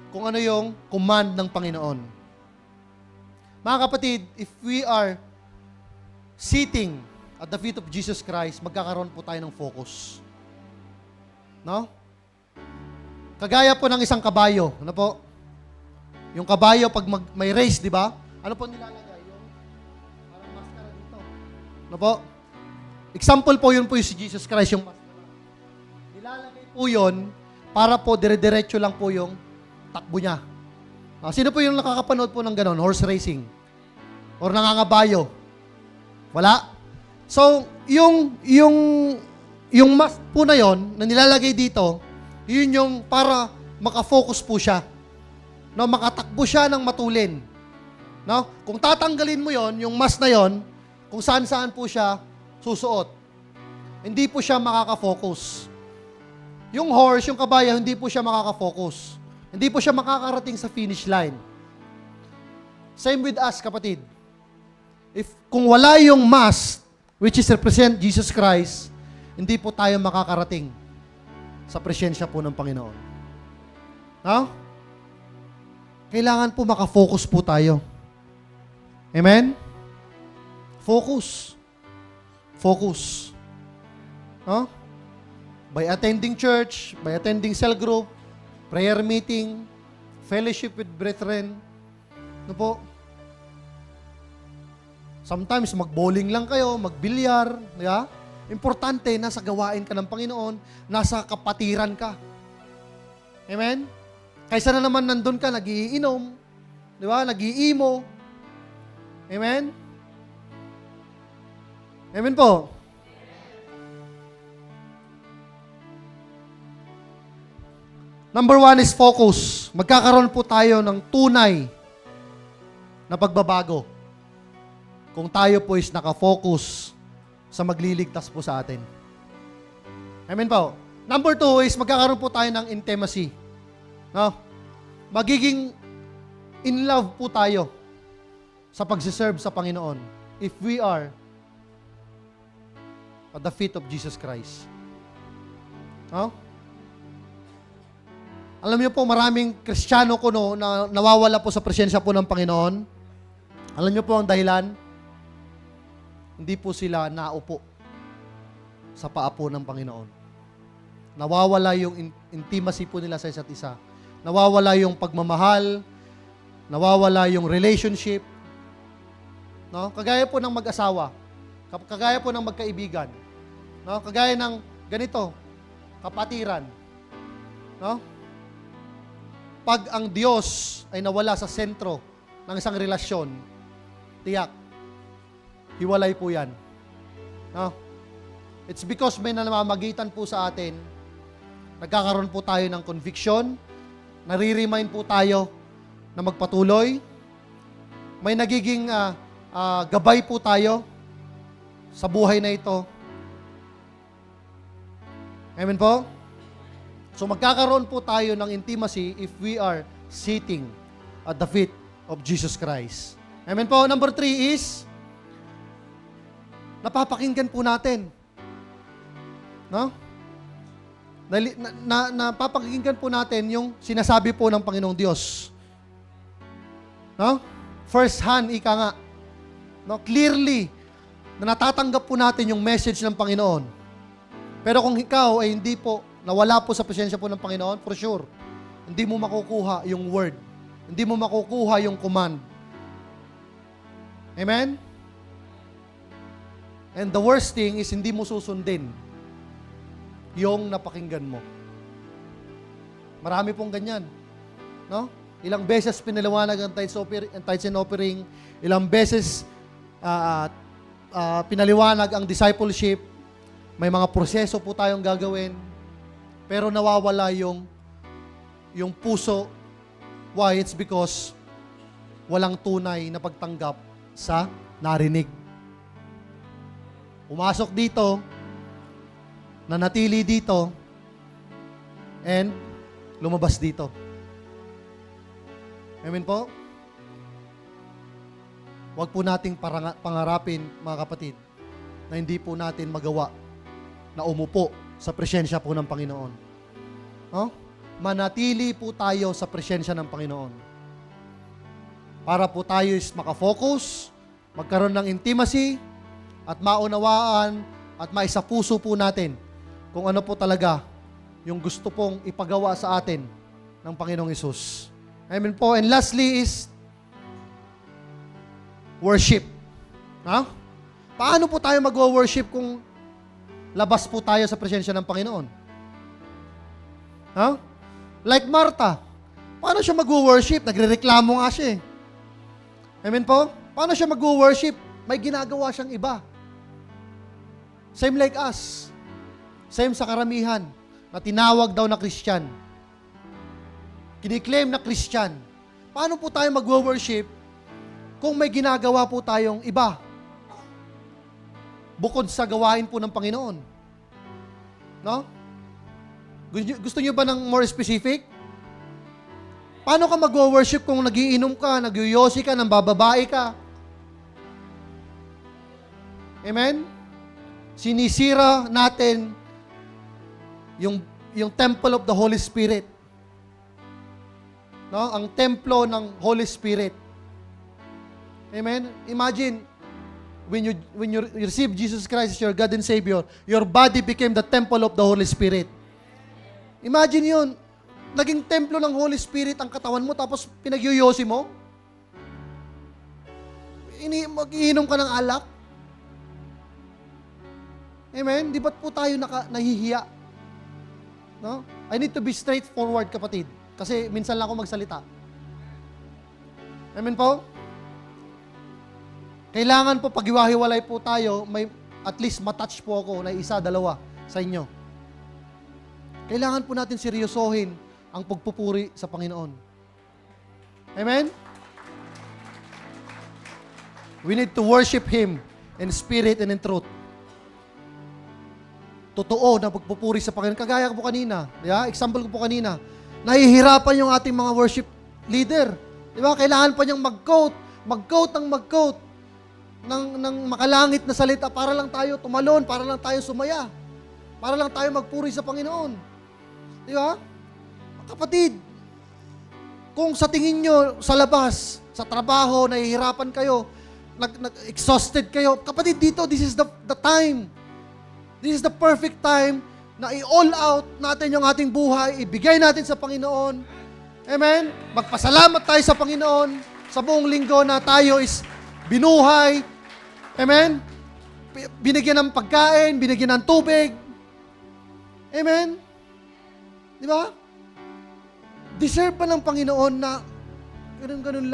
Speaker 1: kung ano yung command ng Panginoon. Mga kapatid, if we are sitting at the feet of Jesus Christ, magkakaroon po tayo ng focus. No? Kagaya po ng isang kabayo. Ano po? Yung kabayo, pag may race, di ba? Ano po nilalagay? Yung parang maskara dito. Ano po? Example po yun po yung si Jesus Christ, yung maskara. Nilalagay po yun para po dire-diretso lang po yung takbo niya. Sino po yung nakakapanood po ng ganon? Horse racing? Or nangangabayo? Wala? So, yung mask po na yon na nilalagay dito, yun yung para makafocus po siya. No, makatakbo siya ng matulin. No? Kung tatanggalin mo yon, yung mask na yon, kung saan-saan po siya susuot. Hindi po siya makaka-focus. Yung horse, yung kabayo, hindi po siya makaka-focus. Hindi po siya makakarating sa finish line. Same with us, kapatid. Kung wala yung mask, which is represent Jesus Christ, hindi po tayo makakarating sa presensya po ng Panginoon. No? Kailangan po makafocus po tayo. Amen? Focus. Focus. No? By attending church, by attending cell group, prayer meeting, fellowship with brethren. Ano po? Sometimes mag-bowling lang kayo, mag-bilyar, di ba? Importante, nasa gawain ka ng Panginoon, nasa kapatiran ka. Amen? Kaysa na naman nandun ka, nagiinom, di ba? Nag-iimo. Amen? Amen po? Number 1 is focus. Magkakaroon po tayo ng tunay na pagbabago kung tayo po is nakafocus sa magliligtas po sa atin. Amen po. Number 2 is magkakaroon po tayo ng intimacy. No? Magiging in love po tayo sa pagsiserve sa Panginoon if we are at the feet of Jesus Christ. No? Alam niyo po, maraming Kristiyano ko na nawawala po sa presensya po ng Panginoon. Alam niyo po ang dahilan? Hindi po sila naupo sa paa po ng Panginoon. Nawawala yung intimacy po nila sa isa't isa. Nawawala yung pagmamahal, nawawala yung relationship. No? Kagaya po ng mag-asawa, kagaya po ng magkaibigan. No? Kagaya ng ganito, kapatiran. No? Pag ang Diyos ay nawala sa sentro ng isang relasyon, tiyak, hiwalay po yan. No? It's because may namamagitan po sa atin, nagkakaroon po tayo ng conviction, nare-remind po tayo na magpatuloy. May nagiging gabay po tayo sa buhay na ito. Amen po? So magkakaroon po tayo ng intimacy if we are sitting at the feet of Jesus Christ. Amen po? Number 3 is, napapakinggan po natin. No? Napapakinggan po natin yung sinasabi po ng Panginoong Diyos. No? First hand, ika nga. No? Clearly, na natatanggap po natin yung message ng Panginoon. Pero kung ikaw ay hindi po, nawala po sa presensya po ng Panginoon, for sure, hindi mo makukuha yung word. Hindi mo makukuha yung command. Amen? And the worst thing is, hindi mo susundin yung napakinggan mo. Marami pong ganyan. No? Ilang beses pinaliwanag ang tithes and offering, ilang beses pinaliwanag ang discipleship, may mga proseso po tayong gagawin, pero nawawala yung puso. Why? It's because walang tunay na pagtanggap sa narinig. Umasok dito, nanatili dito, and lumabas dito. Amen po? Huwag po nating pangarapin, mga kapatid, na hindi po natin magawa na umupo sa presensya po ng Panginoon. No? Manatili po tayo sa presensya ng Panginoon. Para po tayo is makafocus, magkaroon ng intimacy, at maunawaan, at maisapuso po natin kung ano po talaga yung gusto pong ipagawa sa atin ng Panginoong Hesus. Amen po. And lastly is worship. Ha? Paano po tayo mag-worship kung labas po tayo sa presensya ng Panginoon? Ha? Like Martha. Paano siya mag-worship? Nagrereklamo nga siya eh. Amen po? Paano siya mag-worship? May ginagawa siyang iba. Same like us. Same sa karamihan na tinawag daw na Christian. Kiniklaim na Christian. Paano po tayo mag-worship kung may ginagawa po tayong iba? Bukod sa gawain po ng Panginoon. No? Gusto niyo ba ng more specific? Paano ka mag-worship kung nagiinom ka, nagyuyosi ka, nambababae ka? Amen? Sinisira natin yung temple of the Holy Spirit. No? Ang templo ng Holy Spirit. Amen? Imagine, when you receive Jesus Christ as your God and Savior, your body became the temple of the Holy Spirit. Imagine yun. Naging templo ng Holy Spirit ang katawan mo, tapos pinagyoyosi mo. Mag-iinom ka ng alak. Amen? Di ba't po tayo nahihiya? No? I need to be straightforward, kapatid. Kasi minsan lang ako magsalita. Amen po? Kailangan po, pag-iwahiwalay po tayo, may at least matouch po ako na isa, dalawa sa inyo. Kailangan po natin seryosohin ang pagpupuri sa Panginoon. Amen? We need to worship Him in spirit and in truth. Totoo na pagpupuri sa Panginoon. Kagaya ko po kanina. Yeah? Example ko po kanina. Nahihirapan yung ating mga worship leader. Di ba? Kailangan pa niyang mag-quote ng makalangit na salita para lang tayo tumalon, para lang tayo sumaya, para lang tayo magpuri sa Panginoon. Di ba? Kapatid, kung sa tingin nyo sa labas, sa trabaho, nahihirapan kayo, exhausted kayo, kapatid, dito, this is the time. This is the perfect time na i-all out natin yung ating buhay, ibigay natin sa Panginoon. Amen? Magpasalamat tayo sa Panginoon sa buong linggo na tayo is binuhay. Amen? Binigyan ng pagkain, binigyan ng tubig. Amen? Di ba? Deserve pa ng Panginoon na ganun-ganun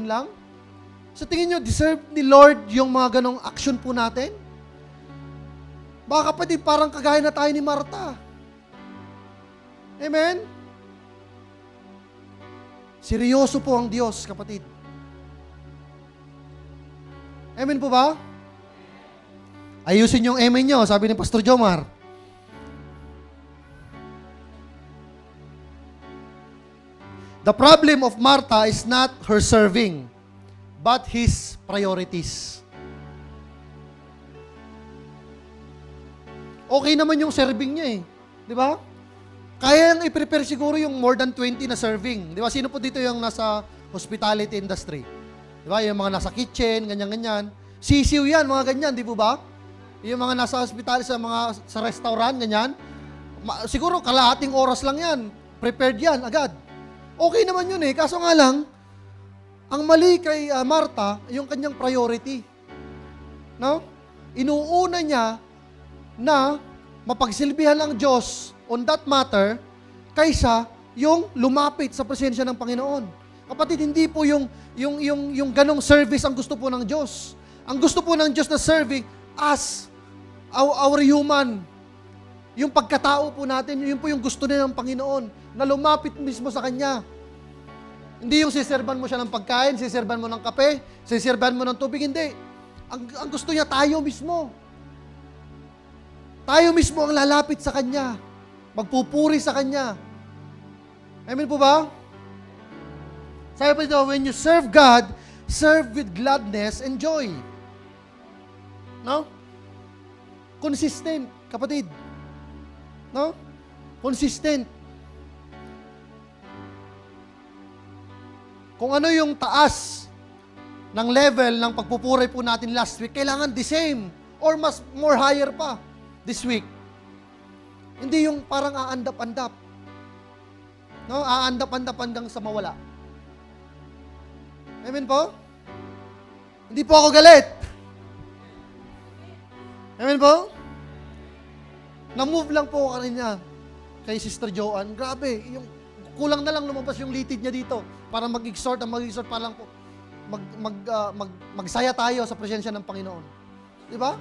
Speaker 1: lang. Sa tingin nyo, deserve ni Lord yung mga ganong action po natin? Baka kapatid, parang kagaya na tayo ni Martha. Amen? Seryoso po ang Diyos, kapatid. Amen po ba? Ayusin yung amen nyo, sabi ni Pastor Jomar. The problem of Martha is not her serving, but his priorities. Okay naman yung serving niya eh. Di ba? Kaya yung i-prepare siguro yung more than 20 na serving. Di ba? Sino po dito yung nasa hospitality industry? Di ba? Yung mga nasa kitchen, ganyan-ganyan. Sisiw yan, mga ganyan, di po ba? Yung mga nasa hospitality, sa restaurant, ganyan. Siguro kalahating oras lang yan. Prepared yan, agad. Okay naman yun eh. Kaso nga lang, ang mali kay Martha, yung kanyang priority. No? Inuuna niya na mapagsilbihan ang Diyos on that matter kaysa yung lumapit sa presensya ng Panginoon. Kapatid, hindi po yung ganong service ang gusto po ng Diyos. Ang gusto po ng Diyos na serving as our human. Yung pagkatao po natin, yun po yung gusto niya ng Panginoon, na lumapit mismo sa Kanya. Hindi yung siserban mo siya ng pagkain, siserban mo ng kape, siserban mo ng tubig, hindi. Ang gusto niya, tayo mismo. Tayo mismo ang lalapit sa Kanya. Magpupuri sa Kanya. Amen po ba? Sabi pa dito, when you serve God, serve with gladness and joy. No? Consistent, kapatid. No? Consistent. Kung ano yung taas ng level ng pagpupuri po natin last week, kailangan the same or more higher pa this week. Hindi yung parang aandap-andap. No? Aandap-andap hanggang sa mawala. Amen po? Hindi po ako galit. Amen po? Na-move lang po kanina kay Sister Joanne. Grabe, yung kulang na lang lumabas yung litid niya dito para mag-exhort pa lang po. Magsaya tayo sa presensya ng Panginoon. Di ba?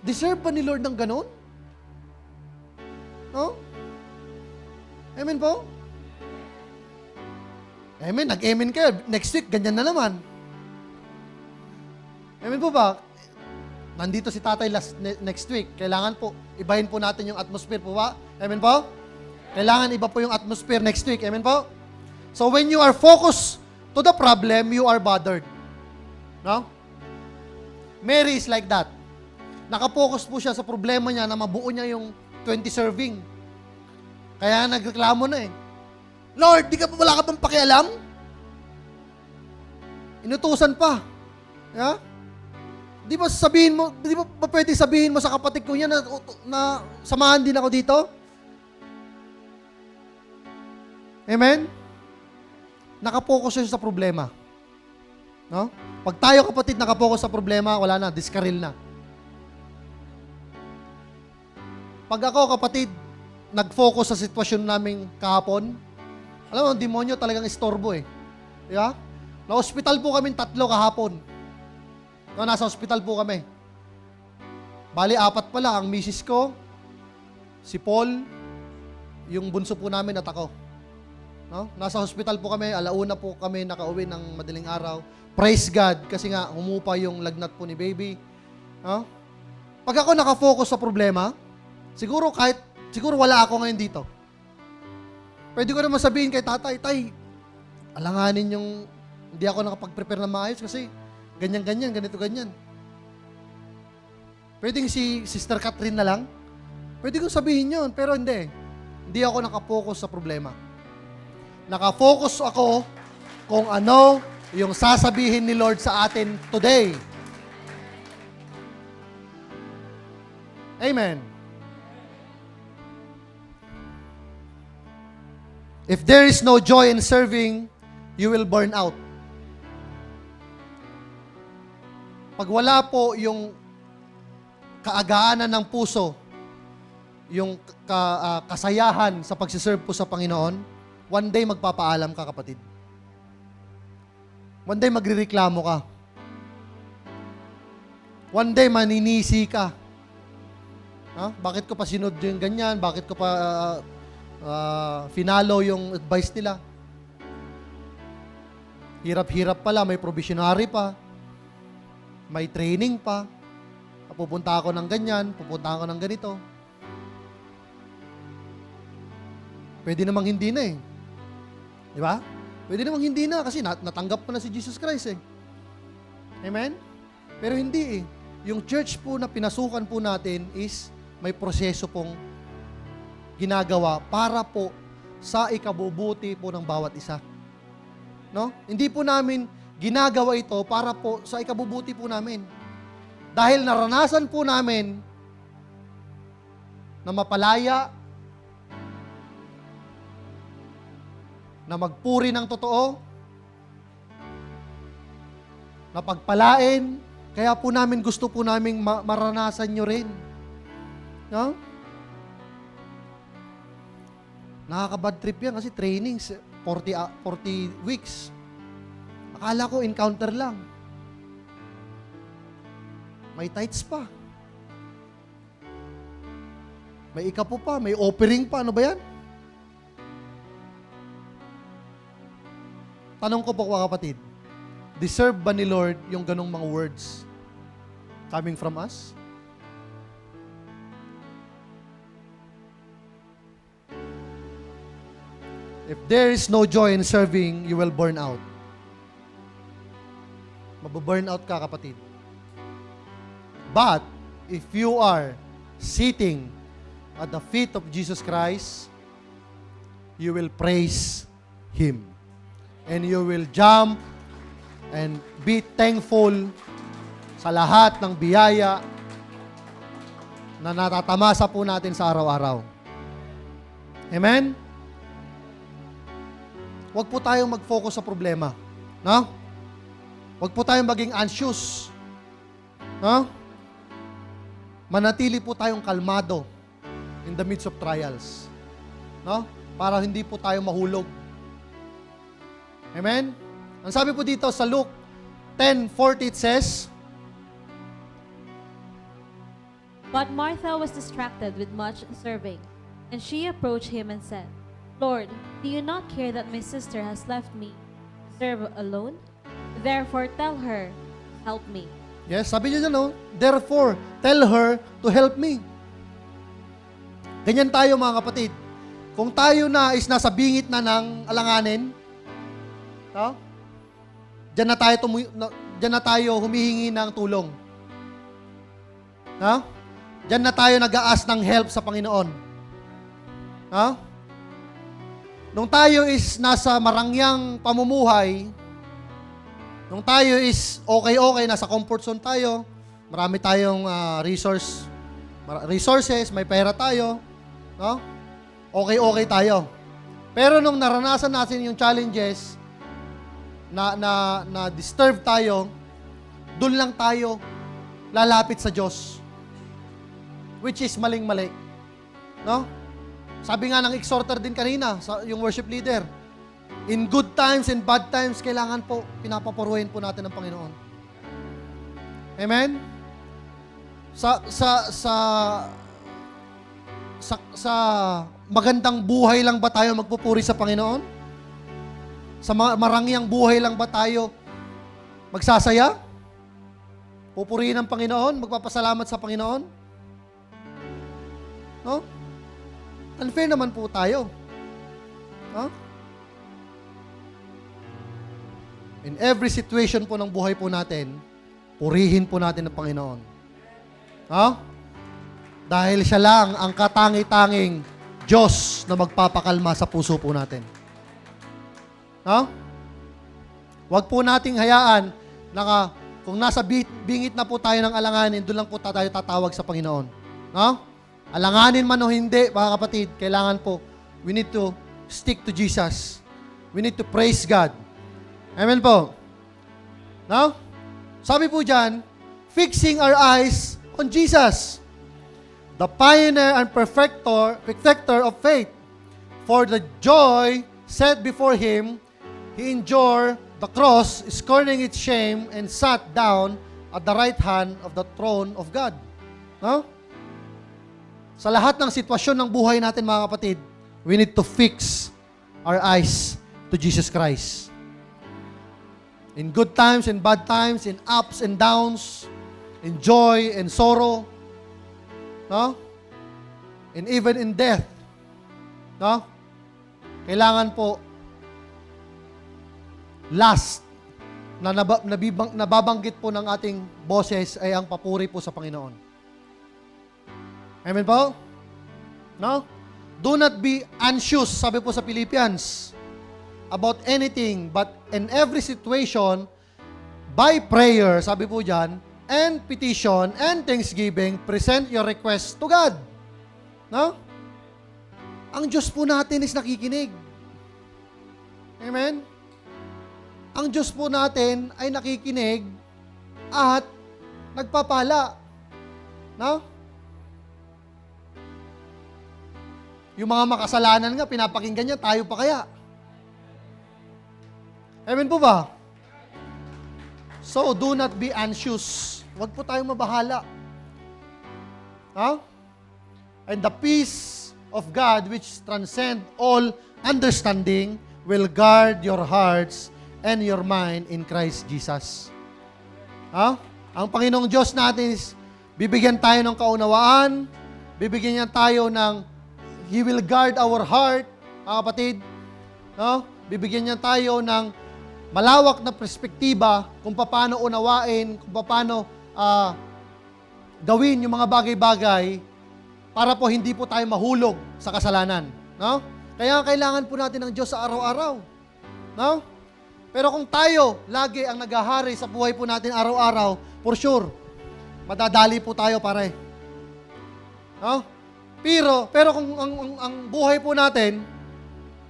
Speaker 1: Deserve ba ni Lord ng ganon? No? Amen po? Amen. Nag-amen kayo. Next week, ganyan na naman. Amen po ba? Nandito si tatay next week. Kailangan po, ibahin po natin yung atmosphere po ba? Amen po? Kailangan iba po yung atmosphere next week. Amen po? So when you are focused to the problem, you are bothered. No? Mary is like that. Nakapokus po siya sa problema niya na mabuo niya yung 20 serving. Kaya nagreklamo na eh. Lord, wala ka bang pakialam? Inutusan pa. Yeah? Di ba pwede sabihin mo sa kapatid ko yan na samahan din ako dito? Amen? Nakapokus siya sa problema. No? Pag tayo kapatid nakapokus sa problema, wala na, diskaril na. Pag ako kapatid, nag-focus sa sitwasyon naming kahapon, alam mo, ang demonyo talagang istorbo eh. Yeah? Na-hospital po kami 3 kahapon. No, nasa hospital po kami. Bali, 4 pala. Ang misis ko, si Paul, yung bunso po namin at ako. No? Nasa hospital po kami, 1:00 po kami nakauwi ng madaling araw. Praise God, kasi nga, humupa yung lagnat po ni baby. No? Pag ako nakafocus sa problema, siguro wala ako ngayon dito. Pwede ko naman sabihin kay tatay, tay, alanganin yung, hindi ako nakapag-prepare na maayos kasi ganyan-ganyan, ganito-ganyan. Pwedeng si Sister Catherine na lang. Pwede kong sabihin yun, pero hindi. Hindi ako nakapokus sa problema. Nakafocus ako kung ano yung sasabihin ni Lord sa atin today. Amen. If there is no joy in serving, you will burn out. Pag wala po yung kaagaanan ng puso, yung kasayahan sa pagsiserve po sa Panginoon, one day magpapaalam ka, kapatid. One day magrereklamo ka. One day maninisi ka. Bakit ko pa sinod yung ganyan? Bakit ko pa finalo yung advice nila? Hirap-hirap pala, may provisionary pa, may training pa. Pupunta ako ng ganyan, pupunta ako ng ganito. Pwede namang hindi na eh. Di ba? Pwede namang hindi na kasi natanggap mo na si Jesus Christ eh. Amen? Pero hindi eh. Yung church po na pinasukan po natin is may proseso pong ginagawa para po sa ikabubuti po ng bawat isa. No? Hindi po namin ginagawa ito para po sa ikabubuti po namin. Dahil naranasan po namin na mapalaya, na magpuri ng totoo, na pagpalain, kaya po namin gusto po namin maranasan nyo rin. No? Nakaka-bad trip yan kasi trainings, 40 weeks. Akala ko encounter lang. May tithes pa. May ikapo pa, may offering pa. Ano ba yan? Tanong ko po mga kapatid, deserve ba ni Lord yung ganong mga words coming from us? If there is no joy in serving, you will burn out. Mababurn out ka, kapatid. But, if you are sitting at the feet of Jesus Christ, you will praise Him. And you will jump and be thankful sa lahat ng biyaya na natatamasa po natin sa araw-araw. Amen? Huwag po tayong mag-focus sa problema. No? Huwag po tayong maging anxious. No? Manatili po tayong kalmado in the midst of trials. No? Para hindi po tayo mahulog. Amen? Ang sabi po dito sa Luke 10:40, it says,
Speaker 2: But Martha was distracted with much serving, and she approached him and said, Lord, do you not care that my sister has left me to serve alone? Therefore tell her, help me.
Speaker 1: yes, sabi niya no? Therefore, tell her to help me. Ganyan tayo mga kapatid. Kung tayo na is nasa bingit na ng alanganin, no? Diyan na tayo humihingi ng tulong. No? Diyan na tayo nag-aas ng help sa Panginoon. No? Nung tayo is nasa marangyang pamumuhay, nung tayo is okay, nasa comfort zone tayo, marami tayong resources, may pera tayo, no? Okay tayo. Pero nung naranasan natin yung challenges, na disturb tayo, doon lang tayo lalapit sa Diyos. Which is maling-mali. No? Sabi nga ng exhorter din kanina, yung worship leader, in good times and bad times, kailangan po, pinapapuruhin po natin ang Panginoon. Amen? Sa magandang buhay lang ba tayo magpupuri sa Panginoon? Sa marangyang buhay lang ba tayo magsasaya? Pupurihin ang Panginoon? Magpapasalamat sa Panginoon? No? Unfair naman po tayo. No? In every situation po ng buhay po natin, purihin po natin ang Panginoon. No? Dahil siya lang ang katangi-tanging Diyos na magpapakalma sa puso po natin. No? Huwag po nating hayaan na kung nasa bingit na po tayo ng alanganin, doon lang po tayo tatawag sa Panginoon. No? Alanganin man o hindi, mga kapatid, kailangan po, we need to stick to Jesus. We need to praise God. Amen po. No? Sabi po dyan, fixing our eyes on Jesus, the pioneer and perfecter of faith. For the joy set before Him, He endured the cross, scorning its shame, and sat down at the right hand of the throne of God. No? Sa lahat ng sitwasyon ng buhay natin, mga kapatid, we need to fix our eyes to Jesus Christ. In good times and bad times, in ups and downs, in joy and sorrow, no? And even in death, no? Kailangan po last na nababanggit po ng ating boses ay ang papuri po sa Panginoon. Amen po? No? Do not be anxious, sabi po sa Philippians, about anything, but in every situation, by prayer, sabi po dyan, and petition, and thanksgiving, present your request to God. No? Ang Diyos po natin is nakikinig. Amen? Ang Diyos po natin ay nakikinig at nagpapala. No? Yung mga makasalanan nga, pinapakinggan niya, tayo pa kaya? Amen po ba? So, do not be anxious. Huwag po tayong mabahala. And the peace of God, which transcend all understanding, will guard your hearts and your mind in Christ Jesus. Ang Panginoong Diyos natin is, bibigyan tayo ng kaunawaan, bibigyan niya tayo ng, He will guard our heart, mga kapatid. Bibigyan niya tayo ng malawak na perspektiba kung paano unawain, kung paano gawin yung mga bagay-bagay para po hindi po tayo mahulog sa kasalanan. No? Kaya kailangan po natin ng Diyos sa araw-araw. No? Pero kung tayo lagi ang naghahari sa buhay po natin araw-araw, for sure, madadali po tayo pare. No? Pero kung ang buhay po natin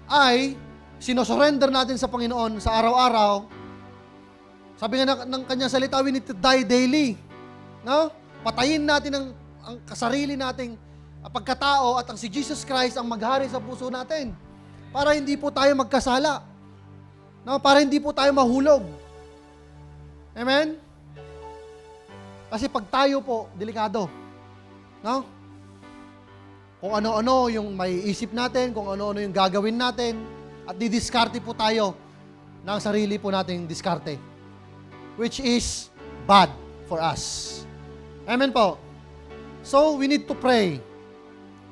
Speaker 1: ay sinosurrender natin sa Panginoon sa araw-araw, sabi nga ng kanyang salita, we need to die daily. No? Patayin natin ang kasarili nating pagkatao at ang si Jesus Christ ang maghari sa puso natin para hindi po tayo magkasala. No? Para hindi po tayo mahulog. Amen? Kasi pag tayo po, delikado. No? Kung ano-ano yung may isip natin, kung ano-ano yung gagawin natin, at didiskarte po tayo ng sarili po nating diskarte, which is bad for us. Amen po. So, we need to pray.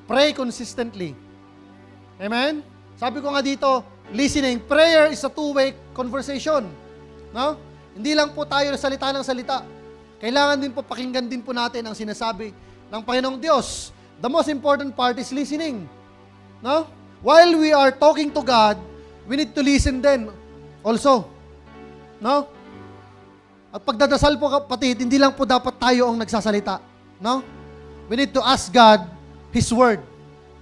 Speaker 1: Pray consistently. Amen? Sabi ko nga dito, listening. Prayer is a two-way conversation. No? Hindi lang po tayo salita ng salita. Kailangan din po pakinggan din po natin ang sinasabi ng Panginoong Diyos. The most important part is listening. No? While we are talking to God, we need to listen then also. No? At pagdadasal po kapatid, hindi lang po dapat tayo ang nagsasalita. No? We need to ask God His Word.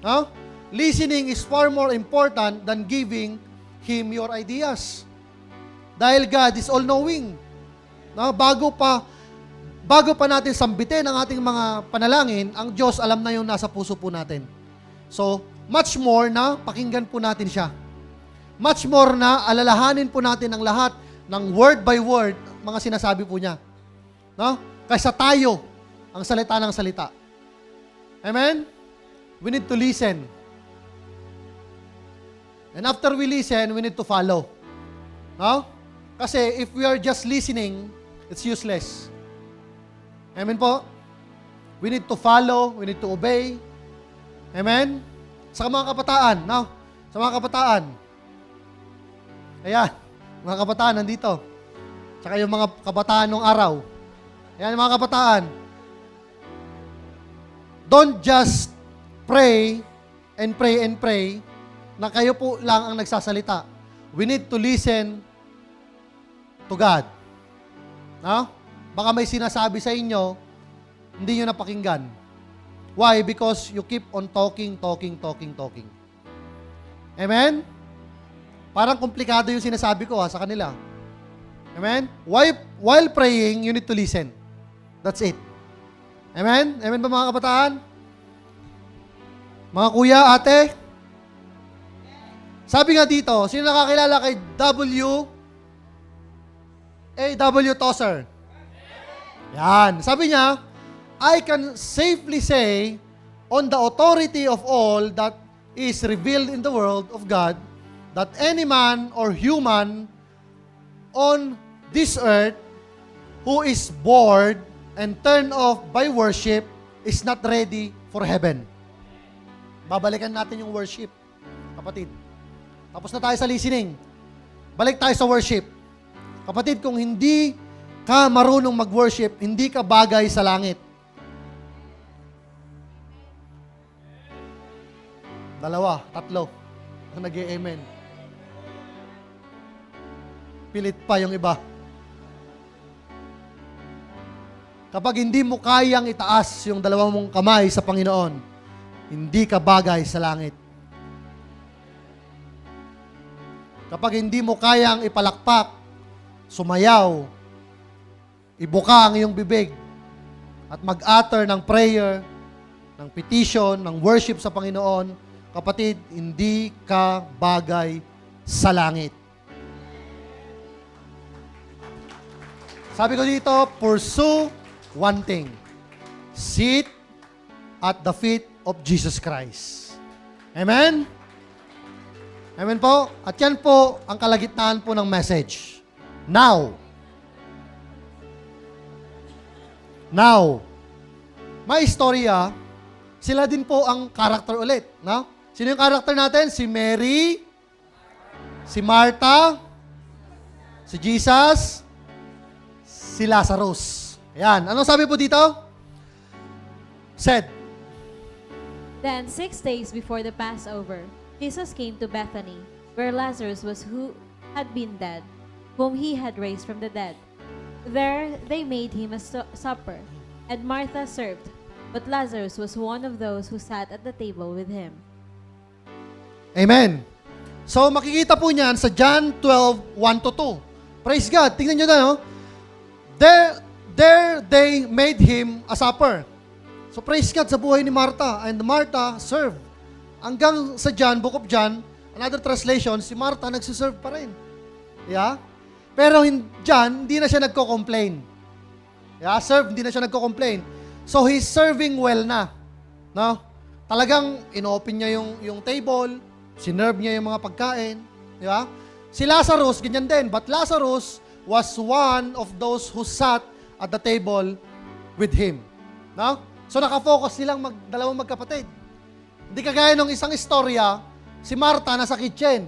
Speaker 1: No? Listening is far more important than giving Him your ideas. Dahil God is all-knowing. No? Bago pa natin sambitin ang ating mga panalangin, ang Diyos alam na yung nasa puso po natin. So, much more na pakinggan po natin siya. Much more na alalahanin po natin ang lahat ng word by word, mga sinasabi po niya. No? Kaysa tayo ang salita ng salita. Amen? We need to listen. And after we listen, we need to follow. No? Kasi if we are just listening, it's useless. Amen po? We need to follow, we need to obey. Amen? Sa mga kabataan, no? Sa mga kabataan. Ayan, mga kabataan nandito. Tsaka yung mga kabataan nung araw. Ayan, mga kabataan. Don't just pray and pray and pray na kayo po lang ang nagsasalita. We need to listen to God. No? Baka may sinasabi sa inyo, hindi nyo napakinggan. Why? Because you keep on talking. Amen? Parang komplikado yung sinasabi ko sa kanila. Amen? While praying, you need to listen. That's it. Amen? Amen ba mga kabataan? Mga kuya, ate? Sabi nga dito, sino nakakilala kay A.W. Tozer? Yan. Sabi niya, I can safely say, on the authority of all that is revealed in the world of God, that any man or human on this earth who is bored and turned off by worship is not ready for heaven. Babalikan natin yung worship, kapatid. Tapos na tayo sa listening. Balik tayo sa worship. Kapatid, kung hindi ka marunong mag-worship, hindi ka bagay sa langit. Dalawa, tatlo. Ang nag-amen. Pilit pa yung iba. Kapag hindi mo kayang itaas yung dalawang mong kamay sa Panginoon, hindi ka bagay sa langit. Kapag hindi mo kayang ipalakpak, sumayaw, ibuka ang iyong bibig, at mag-utter ng prayer, ng petition, ng worship sa Panginoon, kapatid, hindi ka bagay sa langit. Sabi ko dito, pursue one thing. Sit at the feet of Jesus Christ. Amen? Amen po? At yan po ang kalagitnaan po ng message. Now, may istorya, sila din po ang karakter ulit. No? Sino yung karakter natin? Si Mary, si Martha, si Jesus, si Lazarus. Ayan. Anong sabi po dito? Said,
Speaker 2: Then 6 days before the Passover, Jesus came to Bethany, where Lazarus was who had been dead, whom he had raised from the dead. There they made him a supper, and Martha served, but Lazarus was one of those who sat at the table with him.
Speaker 1: Amen. So, makikita po niyan sa John 12, 1-2. Praise God. Tingnan nyo na, no? There they made him a supper. So, praise God sa buhay ni Martha. And Martha served. Hanggang sa John, Book of John, another translation, si Martha nagsiserve pa rin. Yeah? Pero John, hindi na siya nagko-complain. Yeah? Serve, hindi na siya nagko-complain. So, he's serving well na. No? Talagang inopen niya yung table, sinerve niya yung mga pagkain. Di ba? Si Lazarus, ganyan din. But Lazarus was one of those who sat at the table with him. No? So, nakafocus silang dalawang magkapatid. Hindi kagaya nung isang istorya, si Martha nasa kitchen.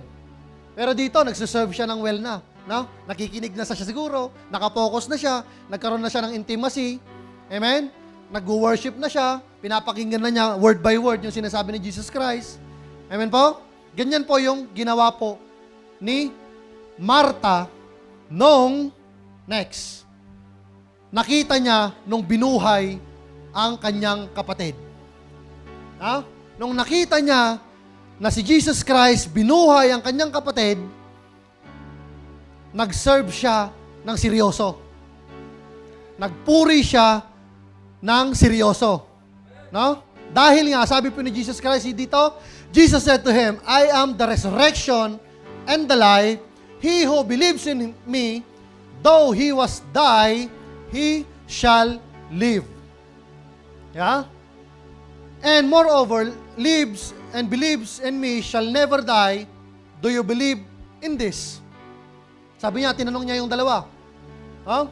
Speaker 1: Pero dito, nagsiserve siya ng well na. No? Nakikinig na siya siguro, nakafocus na siya, nagkaroon na siya ng intimacy. Amen? Nag-worship na siya, pinapakinggan na niya word by word yung sinasabi ni Jesus Christ. Amen po? Ganyan po yung ginawa po ni Martha nung next. Nakita niya nung binuhay ang kanyang kapatid. Ha? Nung nakita niya na si Jesus Christ binuhay ang kanyang kapatid, nag-serve siya ng seryoso. Nagpuri siya ng seryoso. No? Dahil nga, sabi po ni Jesus Christ dito, Jesus said to him, I am the resurrection and the life. He who believes in me, though he was die, he shall live. Yeah? And moreover, lives and believes in me shall never die. Do you believe in this? Sabi niya, tinanong niya yung dalawa. Huh?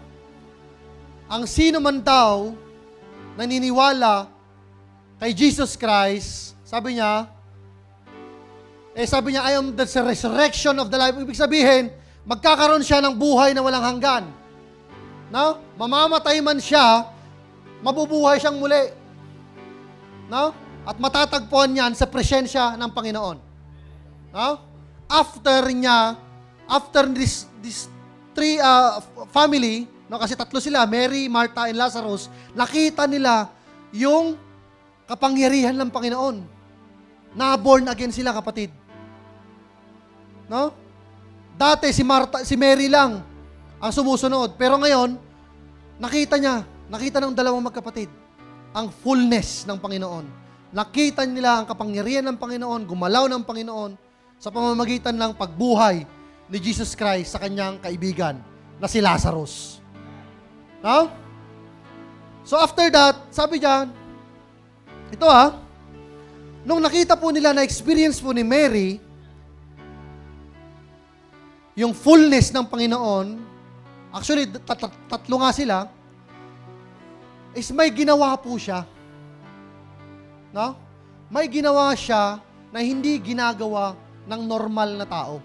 Speaker 1: Ang sino man daw naniniwala kay Jesus Christ, sabi niya, I am the resurrection of the life. Ibig sabihin, magkakaroon siya ng buhay na walang hanggan. No? Mamamatay man siya, mabubuhay siyang muli. No? At matatagpuan niyan sa presensya ng Panginoon. No? After this three family, no, kasi tatlo sila, Mary, Martha, and Lazarus, nakita nila yung kapangyarihan ng Panginoon. Na-born again sila, kapatid. No? Dati si Mary lang ang sumusunod. Pero ngayon, nakita ng dalawang magkapatid ang fullness ng Panginoon. Nakita nila ang kapangyarihan ng Panginoon, gumalaw ng Panginoon sa pamamagitan ng pagbuhay ni Jesus Christ sa kanyang kaibigan na si Lazarus. No? So after that, sabi diyan, ito nung nakita po nila na experience po ni Mary, yung fullness ng Panginoon, actually, tatlo nga sila, is may ginawa po siya. No? May ginawa siya na hindi ginagawa ng normal na tao.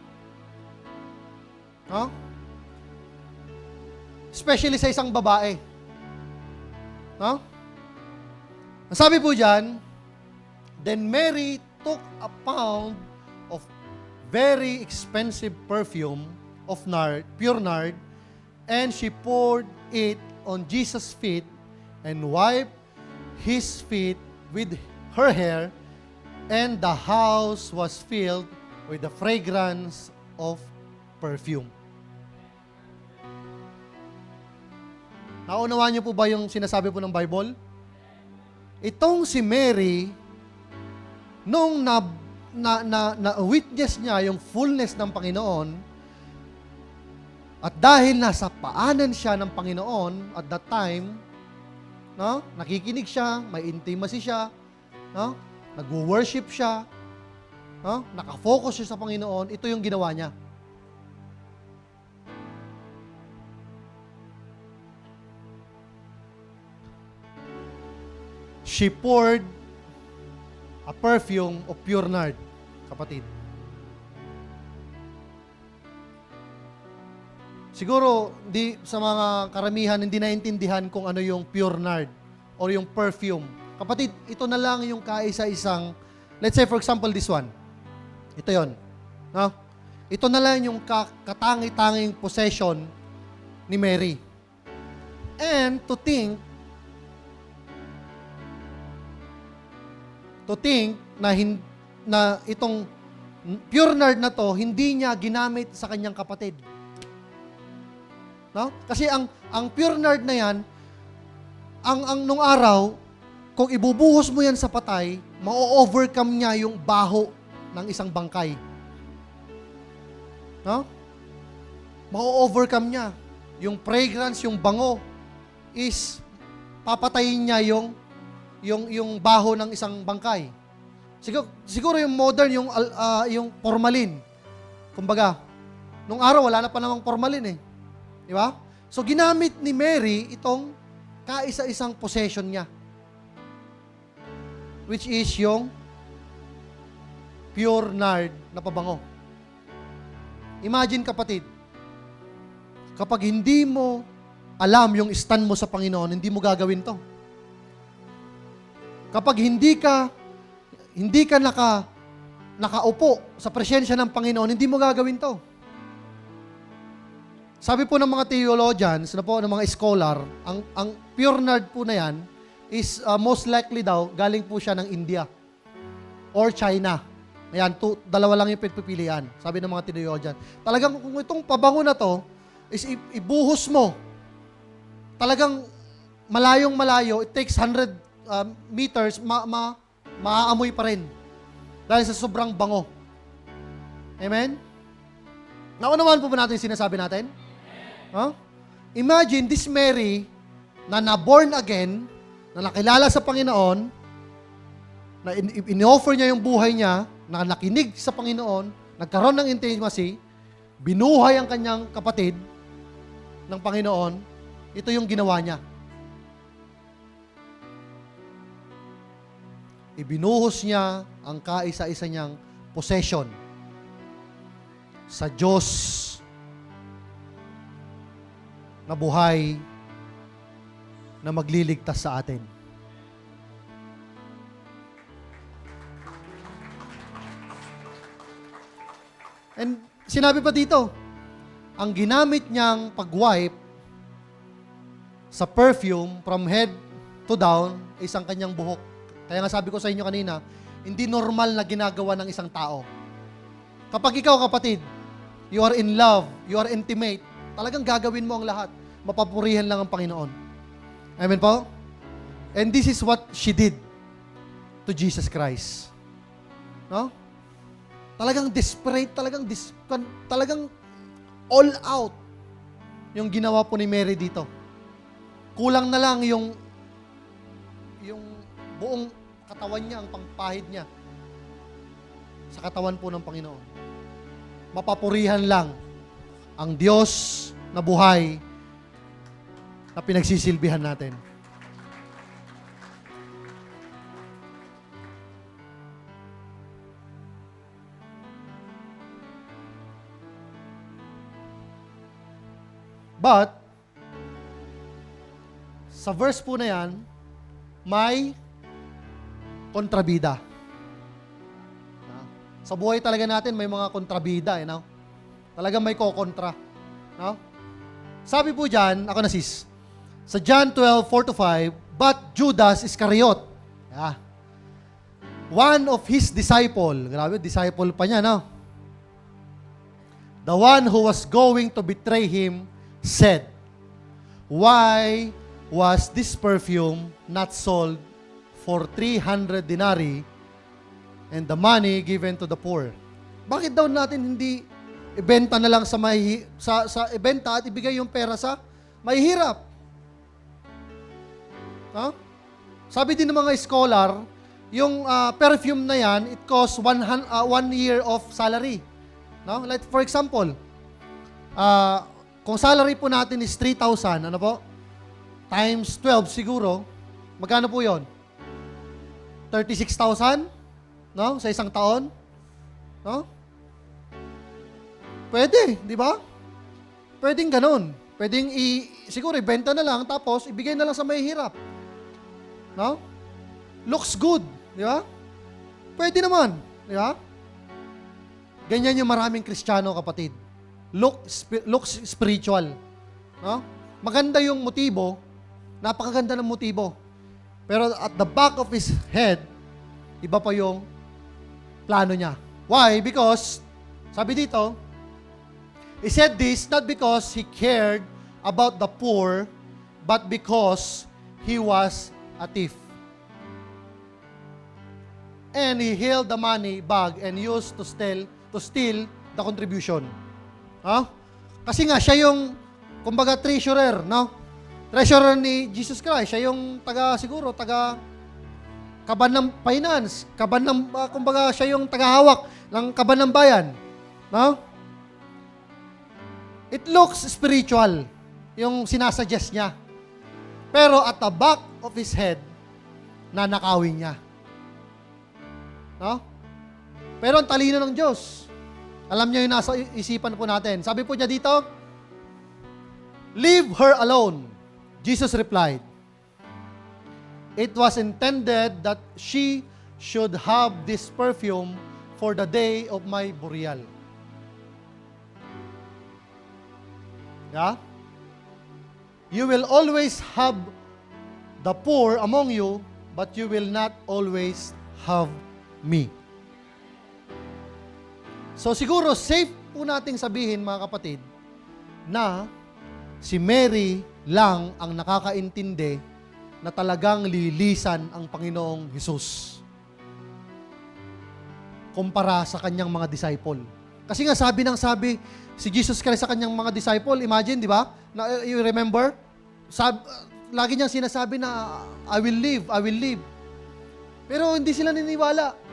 Speaker 1: No? Especially sa isang babae. No? Ang sabi po dyan, then Mary took a pound of very expensive perfume of nard, pure nard, and she poured it on Jesus' feet and wiped his feet with her hair, and the house was filled with the fragrance of perfume. Naunawaan niyo po ba yung sinasabi po ng Bible? Itong si Mary, nung na-witness niya yung fullness ng Panginoon, at dahil nasa paanan siya ng Panginoon at that time, no? Nakikinig siya, may intimacy siya, no? Nag-worship siya, no? Nakafocus siya sa Panginoon, ito yung ginawa niya. She poured a perfume of pure nard, kapatid. Siguro, sa mga karamihan, hindi naintindihan kung ano yung pure nard or yung perfume. Kapatid, ito na lang yung kaisa-isang, let's say for example this one. Ito yon, no? Ito na lang yung katangi-tanging possession ni Mary. And to think na itong pure nard na to, hindi niya ginamit sa kanyang kapatid. No? Kasi ang pure nard na yan, nung araw, kung ibubuhos mo yan sa patay, ma-overcome niya yung baho ng isang bangkay. No? Ma-overcome niya. Yung fragrance, yung bango, is papatayin niya yung baho ng isang bangkay. Siguro yung modern, yung formalin. Kumbaga, nung araw, wala na pa namang formalin eh. Di ba? So, ginamit ni Mary itong kaisa-isang possession niya. Which is yung pure nard na pabango. Imagine, kapatid, kapag hindi mo alam yung stand mo sa Panginoon, hindi mo gagawin to. Kapag hindi ka nakaupo sa presensya ng Panginoon, hindi mo gagawin to. Sabi po ng mga theologians, ng mga scholar, ang pure nard po na yan is most likely daw, galing po siya ng India or China. Ayan, dalawa lang yung pagpipilian, sabi ng mga theologians. Talagang kung itong pabango na to, is ibuhos mo, talagang malayong-malayo, it takes 100 meters, maaamoy pa rin. Dahil sa sobrang bango. Amen? Naunawaan po ba natin yung sinasabi natin? Huh? Imagine this Mary na na-born again, na nakilala sa Panginoon, na in-offer niya yung buhay niya, na nakinig sa Panginoon, nagkaroon ng intimacy, binuhay ang kanyang kapatid ng Panginoon, ito yung ginawa niya. Ibinuhos niya ang kaisa-isa niyang possession sa Diyos na buhay na magliligtas sa atin. And sinabi pa dito, ang ginamit niyang pag-wipe sa perfume from head to down is ang kanyang buhok. Kaya nga sabi ko sa inyo kanina, hindi normal na ginagawa ng isang tao. Kapag ikaw, kapatid, you are in love, you are intimate, talagang gagawin mo ang lahat. Mapapurihan lang ang Panginoon. Amen po? And this is what she did to Jesus Christ. No? Talagang desperate, talagang all out yung ginawa po ni Mary dito. Kulang na lang yung buong katawan niya, ang pangpahid niya sa katawan po ng Panginoon. Mapapurihan lang ang Diyos na buhay na pinagsisilbihan natin. But, sa verse po na yan, may kontrabida. Sa buhay talaga natin, may mga kontrabida. You know? Talagang may kokontra. No? Sabi po dyan, ako na sis, sa John 12:4-5, but Judas Iscariot, one of his disciple, grabe, disciple pa niya, no? The one who was going to betray him, said, why was this perfume not sold for 300 denarii and the money given to the poor? Bakit daw natin hindi ibenta na lang sa ibenta at ibigay yung pera sa mahihirap? Huh? Sabi din ng mga scholar, yung perfume na yan, it costs 1 year of salary. No? Like for example, kung salary po natin is 3,000, ano po? Times 12 siguro, magkano po yon? 36,000? No? Sa isang taon? No? Pwede, di ba? Pwedeng ganun. Pwedeng siguro ibenta na lang tapos ibigay na lang sa mahihirap. No? Looks good, di ba? Pwede naman, di ba? Ganyan yung maraming Kristiyano, kapatid. Looks spiritual. No? Maganda yung motibo, napakaganda ng motibo. Pero at the back of his head, iba pa yung plano niya. Why? Because, sabi dito, he said this not because he cared about the poor, but because he was a thief. And he held the money bag and used to steal the contribution. Kasi nga, siya yung, kumbaga, treasurer, no? Treasurer ni Jesus Christ. Siya yung kaban ng finance, kumbaga, siya yung tagahawak ng kaban ng bayan. No? It looks spiritual, yung sinasuggest niya. Pero at the back of his head, nanakawin niya. No? Pero ang talino ng Diyos. Alam niyo yung nasa isipan po natin. Sabi po niya dito, leave her alone. Jesus replied, it was intended that she should have this perfume for the day of my burial. Yeah? You will always have the poor among you, but you will not always have me. So siguro safe po nating sabihin, mga kapatid, na si Mary lang ang nakakaintindi na talagang lilisan ang Panginoong Hesus kumpara sa kanyang mga disciple. Kasi nga sabi si Jesus Christ sa kanyang mga disciple, imagine, di ba? You remember? Lagi niyang sinasabi na, I will live. Pero hindi sila naniniwala.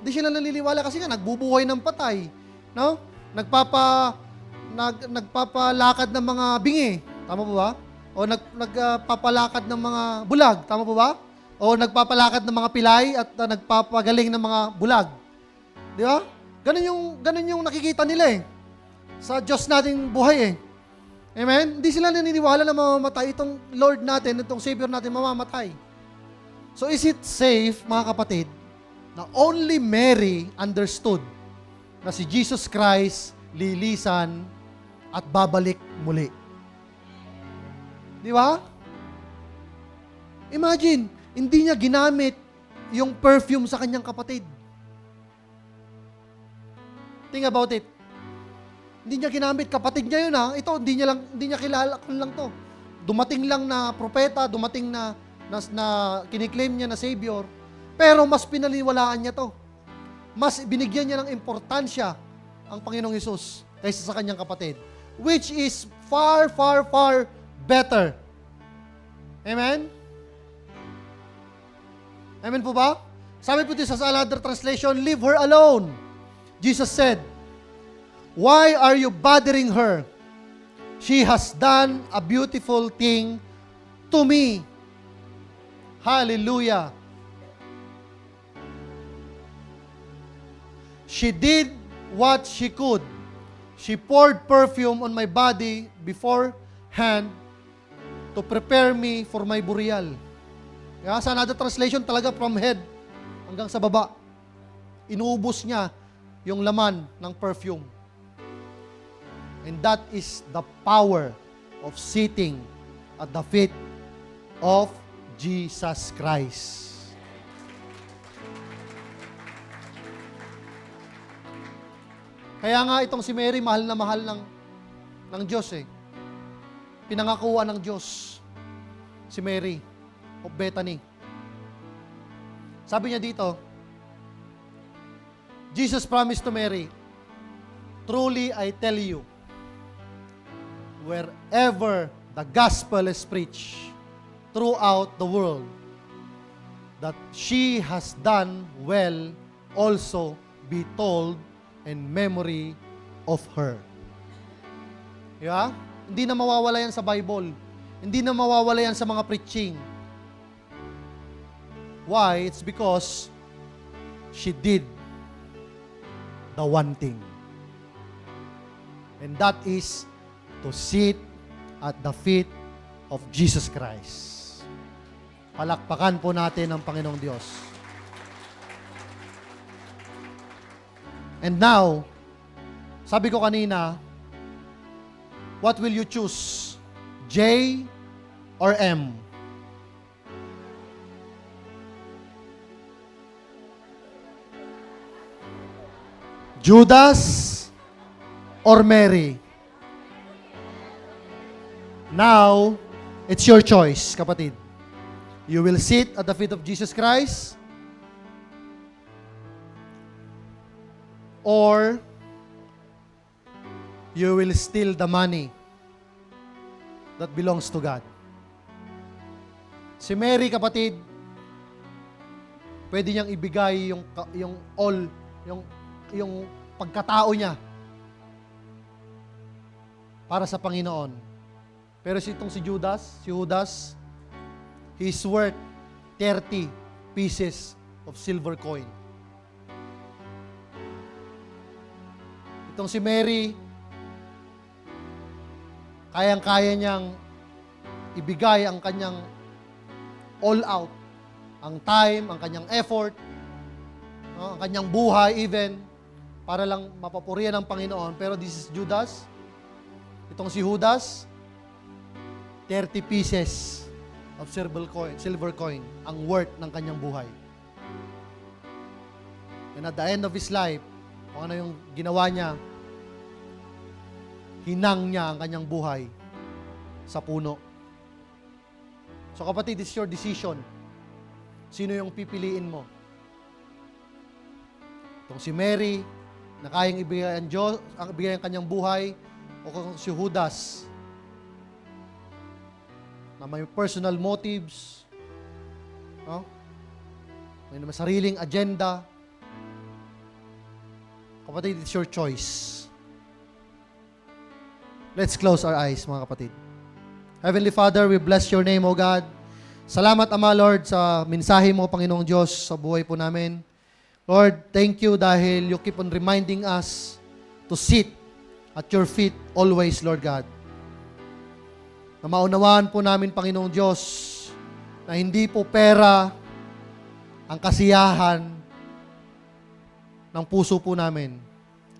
Speaker 1: Hindi sila naniniwala kasi nga nagbubuhay ng patay, no? Nagpapalakad ng mga bingi, tama po ba? O nagpapalakad ng mga bulag, tama po ba? O nagpapalakad ng mga pilay at nagpapagaling ng mga bulag. Di ba? Ganun yung nakikita nila eh. Sa Diyos nating buhay eh. Amen? Hindi sila naniniwala na mamamatay itong Lord natin, itong Savior natin mamamatay. So is it safe, mga kapatid, na only Mary understood na si Jesus Christ lilisan at babalik muli? Di ba? Imagine, hindi niya ginamit yung perfume sa kanyang kapatid. Think about it. Hindi niya ginamit, kapatid niya yun ha. Ito, hindi niya kilala kung lang to. Dumating lang na propeta, dumating na kiniklaim niya na Savior. Pero mas pinaliwalaan niya to. Mas binigyan niya ng importansya ang Panginoong Hesus kaysa sa kanyang kapatid. Which is far, far, far better. Amen? Amen po ba? Sabi po dito sa another translation, leave her alone. Jesus said, why are you bothering her? She has done a beautiful thing to me. Hallelujah. She did what she could. She poured perfume on my body beforehand to prepare me for my burial. Kaya sa another translation, talaga from head hanggang sa baba. Inuubos niya yung laman ng perfume. And that is the power of sitting at the feet of Jesus Christ. Kaya nga itong si Mary, mahal na mahal ng Diyos eh. Pinangakuan ng Diyos si Mary of Bethany. Sabi niya dito, Jesus promised to Mary, truly I tell you, wherever the gospel is preached throughout the world, that she has done well also be told in memory of her. Yeah? Hindi na mawawala yan sa Bible. Hindi na mawawala yan sa mga preaching. Why? It's because she did the one thing. And that is to sit at the feet of Jesus Christ. Palakpakan po natin ang Panginoong Diyos. And now, sabi ko kanina, what will you choose? J or M? Judas or Mary? Now, it's your choice, kapatid. You will sit at the feet of Jesus Christ, or you will steal the money that belongs to God. Si Mary, kapatid, pwede niyang ibigay yung all, yung pagkatao niya para sa Panginoon. Pero itong si Judas, he's worth 30 pieces of silver coin. Itong si Mary, kayang-kaya niyang ibigay ang kanyang all out, ang time, ang kanyang effort, no, ang kanyang buhay even, para lang mapapurihan ng Panginoon. Pero this is Judas. Itong si Judas, 30 pieces of silver coin, ang worth ng kanyang buhay. And at the end of his life, kung ano yung ginawa niya, hinang niya ang kanyang buhay sa puno. So kapatid, it's your decision. Sino yung pipiliin mo? Itong si Mary, na kayang ibigay ang Diyos, ang ibigay ang kanyang buhay, o kung si Judas, na may personal motives, no? May sariling agenda. Kapatid, it's your choice. Let's close our eyes, mga kapatid. Heavenly Father, we bless your name, O God. Salamat, Ama, Lord, sa mensahe mo, Panginoong Diyos, sa buhay po namin. Lord, thank you dahil you keep on reminding us to sit at your feet always, Lord God. Na maunawaan po namin, Panginoong Diyos, na hindi po pera ang kasiyahan ng puso po namin,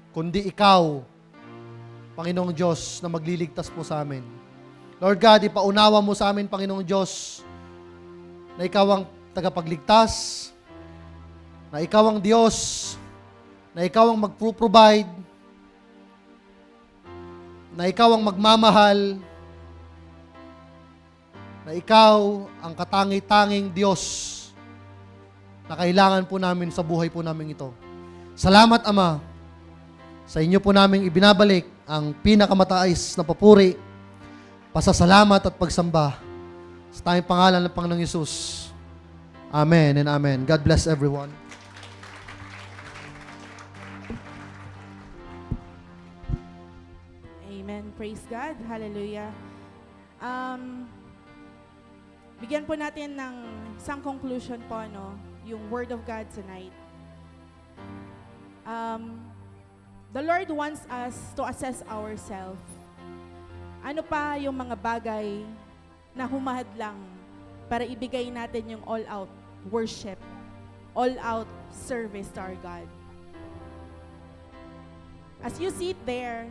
Speaker 1: kundi ikaw, Panginoong Diyos, na magliligtas po sa amin. Lord God, ipaunawa mo sa amin, Panginoong Diyos, na ikaw ang tagapagligtas, na ikaw ang Diyos, na ikaw ang mag-provide, na ikaw ang magmamahal, na ikaw ang katangi-tanging Diyos na kailangan po namin sa buhay po namin ito. Salamat, Ama. Sa inyo po namin ibinabalik ang pinakamataas na papuri, pasasalamat at pagsamba sa tanging pangalan ng Panginoong Hesus. Amen and amen. God bless everyone.
Speaker 3: Amen. Praise God. Hallelujah. Bigyan po natin ng isang conclusion po, no? Yung Word of God tonight. The Lord wants us to assess ourselves. Ano pa yung mga bagay na humahadlang para ibigay natin yung all-out worship, all-out service to our God. As you sit there,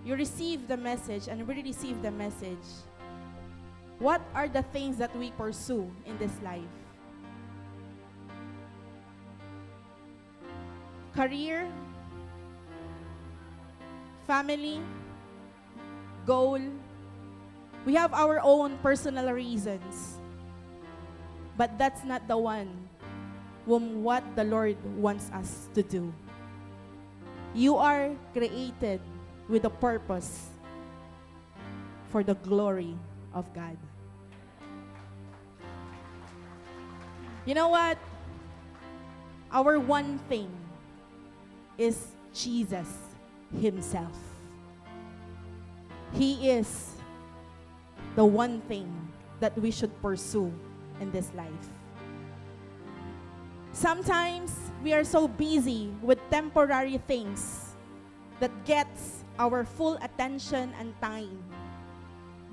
Speaker 3: you receive the message and we receive the message. What are the things that we pursue in this life? Career, family, goal. We have our own personal reasons. But that's not the one what the Lord wants us to do. You are created with a purpose for the glory of God. You know what? Our one thing is Jesus Himself. He is the one thing that we should pursue in this life. Sometimes we are so busy with temporary things that gets our full attention and time,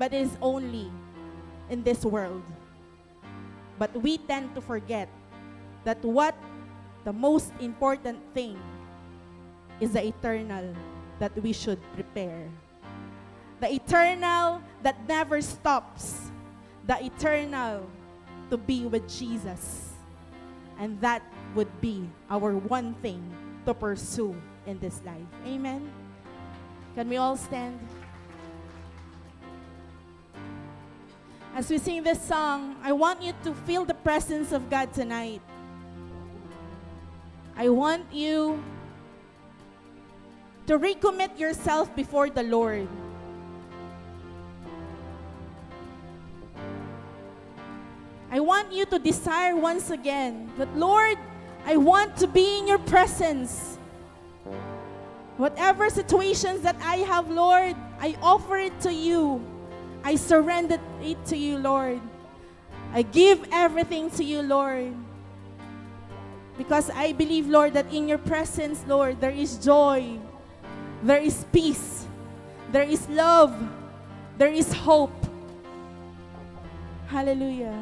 Speaker 3: but it is only in this world. But we tend to forget that what the most important thing is the eternal that we should prepare. The eternal that never stops. The eternal to be with Jesus. And that would be our one thing to pursue in this life. Amen? Can we all stand? As we sing this song, I want you to feel the presence of God tonight. I want you to recommit yourself before the Lord. I want you to desire once again that, Lord, I want to be in your presence. Whatever situations that I have, Lord, I offer it to you. I surrender it to you, Lord. I give everything to you, Lord. Because I believe, Lord, that in your presence, Lord, there is joy, there is peace, there is love, there is hope. Hallelujah.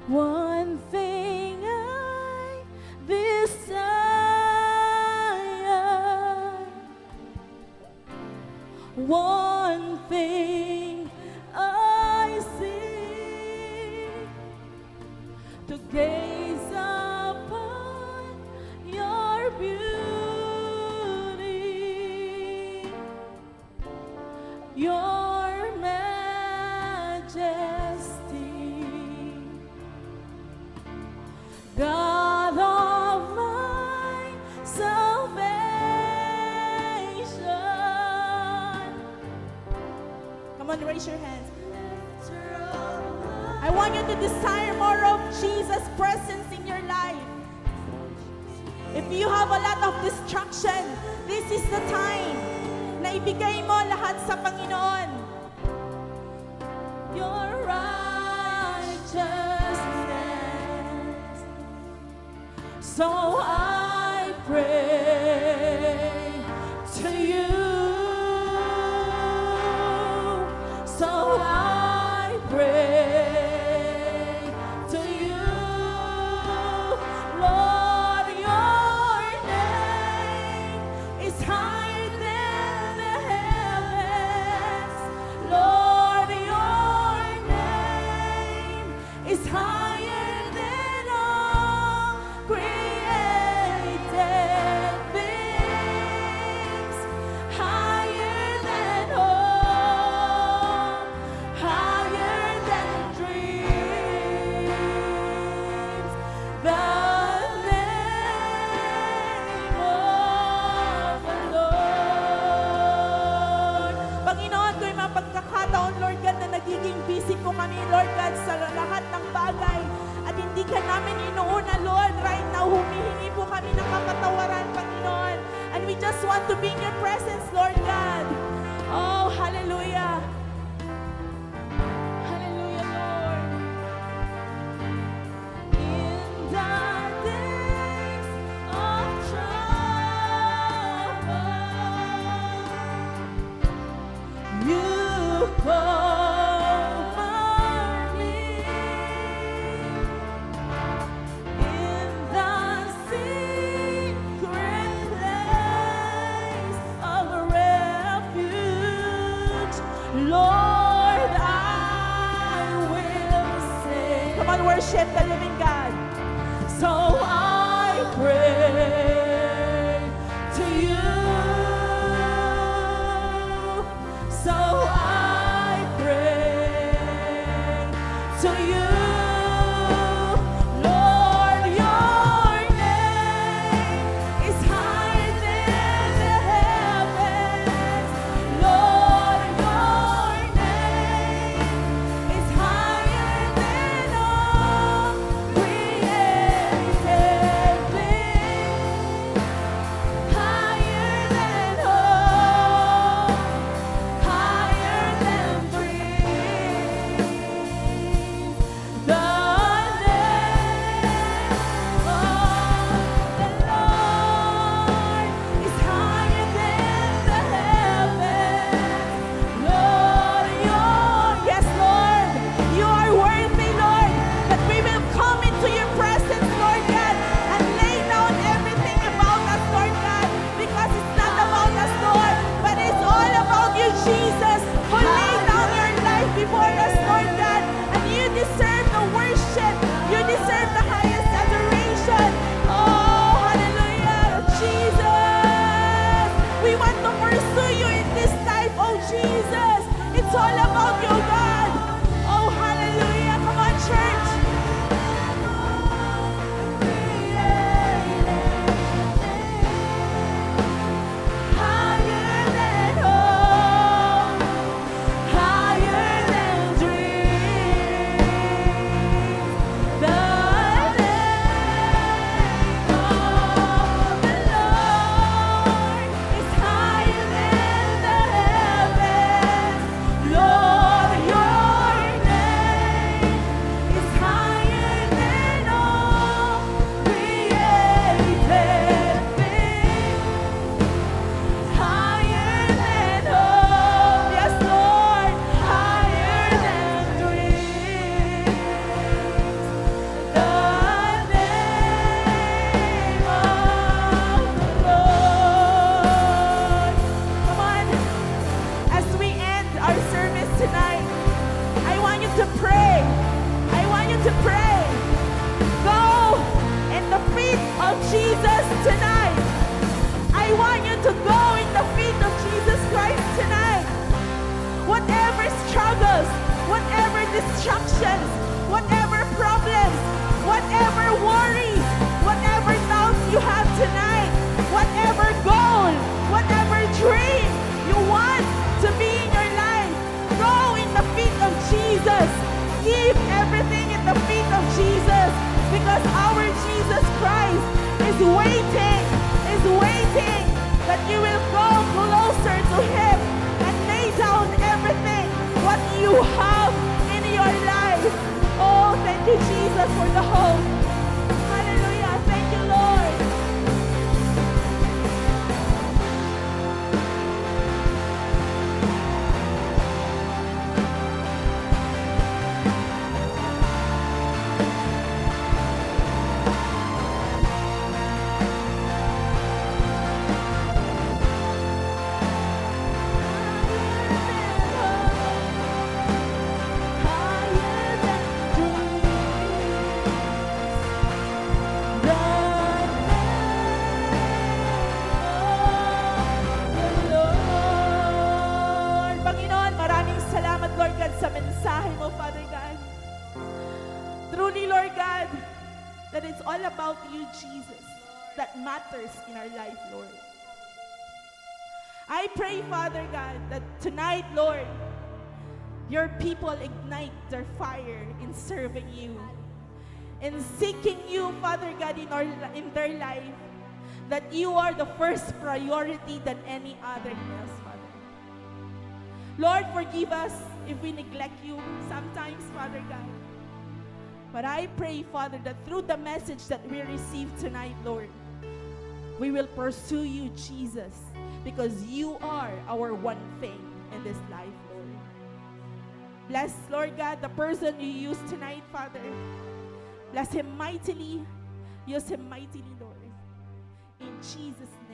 Speaker 3: One thing I desire, one thing I seek, to gaze upon your beauty, your majesty. God of my salvation. Come on, raise your hands. I want you to desire more of Jesus' presence in your life. If you have a lot of distraction, this is the time na ibigay mo lahat sa Panginoon. Your righteousness. So I pray to you. So I pray to you. Lord, your name is higher than the heavens. Lord, your name is higher than all created things, higher than all, higher than dreams. The name of the Lord. Panginoon, kung may mga pagkakataon, Lord God, na nagiging busy po kami, Lord God, sa lahat ng bagay at hindi ka namin inuuna, Lord, right now, humihingi po kami ng kapatawaran, Panginoon. And we just want to be in your presence, Lord God. Oh, hallelujah. cover me in the secret place of refuge. Lord, I will sing. Come on, worship the living God. So I pray to you. So I pray to you. Lord, your name is higher than the heavens. Lord, your name is higher than all created things. Higher than all, higher than breeze. The name of the Lord is higher than the heavens. Lord, yes, Lord, you are worthy, Lord, that we will come into your presence, Lord God, and lay down everything about us, Lord God, because it's not about us, Lord, but it's all about you, Jesus, who laid down your life before us, Lord God, and you deserve the worship, you deserve the highest adoration. Oh, hallelujah, Jesus. We want to pursue you in this life, oh Jesus. It's all about you, God. Oh, hallelujah. Come on, church. Higher than hope, higher than dreams. The name of the Lord is higher than the heavens. Lord, your name is higher than all created things. Higher than hope, yes, Lord, higher than dreams. The name of the Lord. Come on, as we end our service tonight, I want you to pray. I want you to pray. Go in the feet of Jesus tonight. I want you to go in the feet of Jesus Christ tonight. Whatever struggles, whatever distractions, whatever problems, whatever worries, whatever doubts you have tonight, whatever goal, whatever dream you want to be in your life, go in the feet of Jesus. Keep everything in the feet of Jesus, because our Jesus Christ is waiting that you will go closer to Him and lay down everything what you have in your life. Oh, thank you, Jesus, for the hope. Hallelujah. Thank you, Lord. Sa mensahe mo, Father God. Truly, Lord God, that it's all about you, Jesus, that matters in our life, Lord. I pray, Father God, that tonight, Lord, your people ignite their fire in serving you, in seeking you, Father God, in their life, that you are the first priority than any other else, Father. Lord, forgive us if we neglect you sometimes, Father God. But I pray, Father, that through the message that we receive tonight, Lord, we will pursue you, Jesus, because you are our one thing in this life, Lord. Bless, Lord God, the person you use tonight, Father. Bless him mightily. Use him mightily, Lord. In Jesus' name.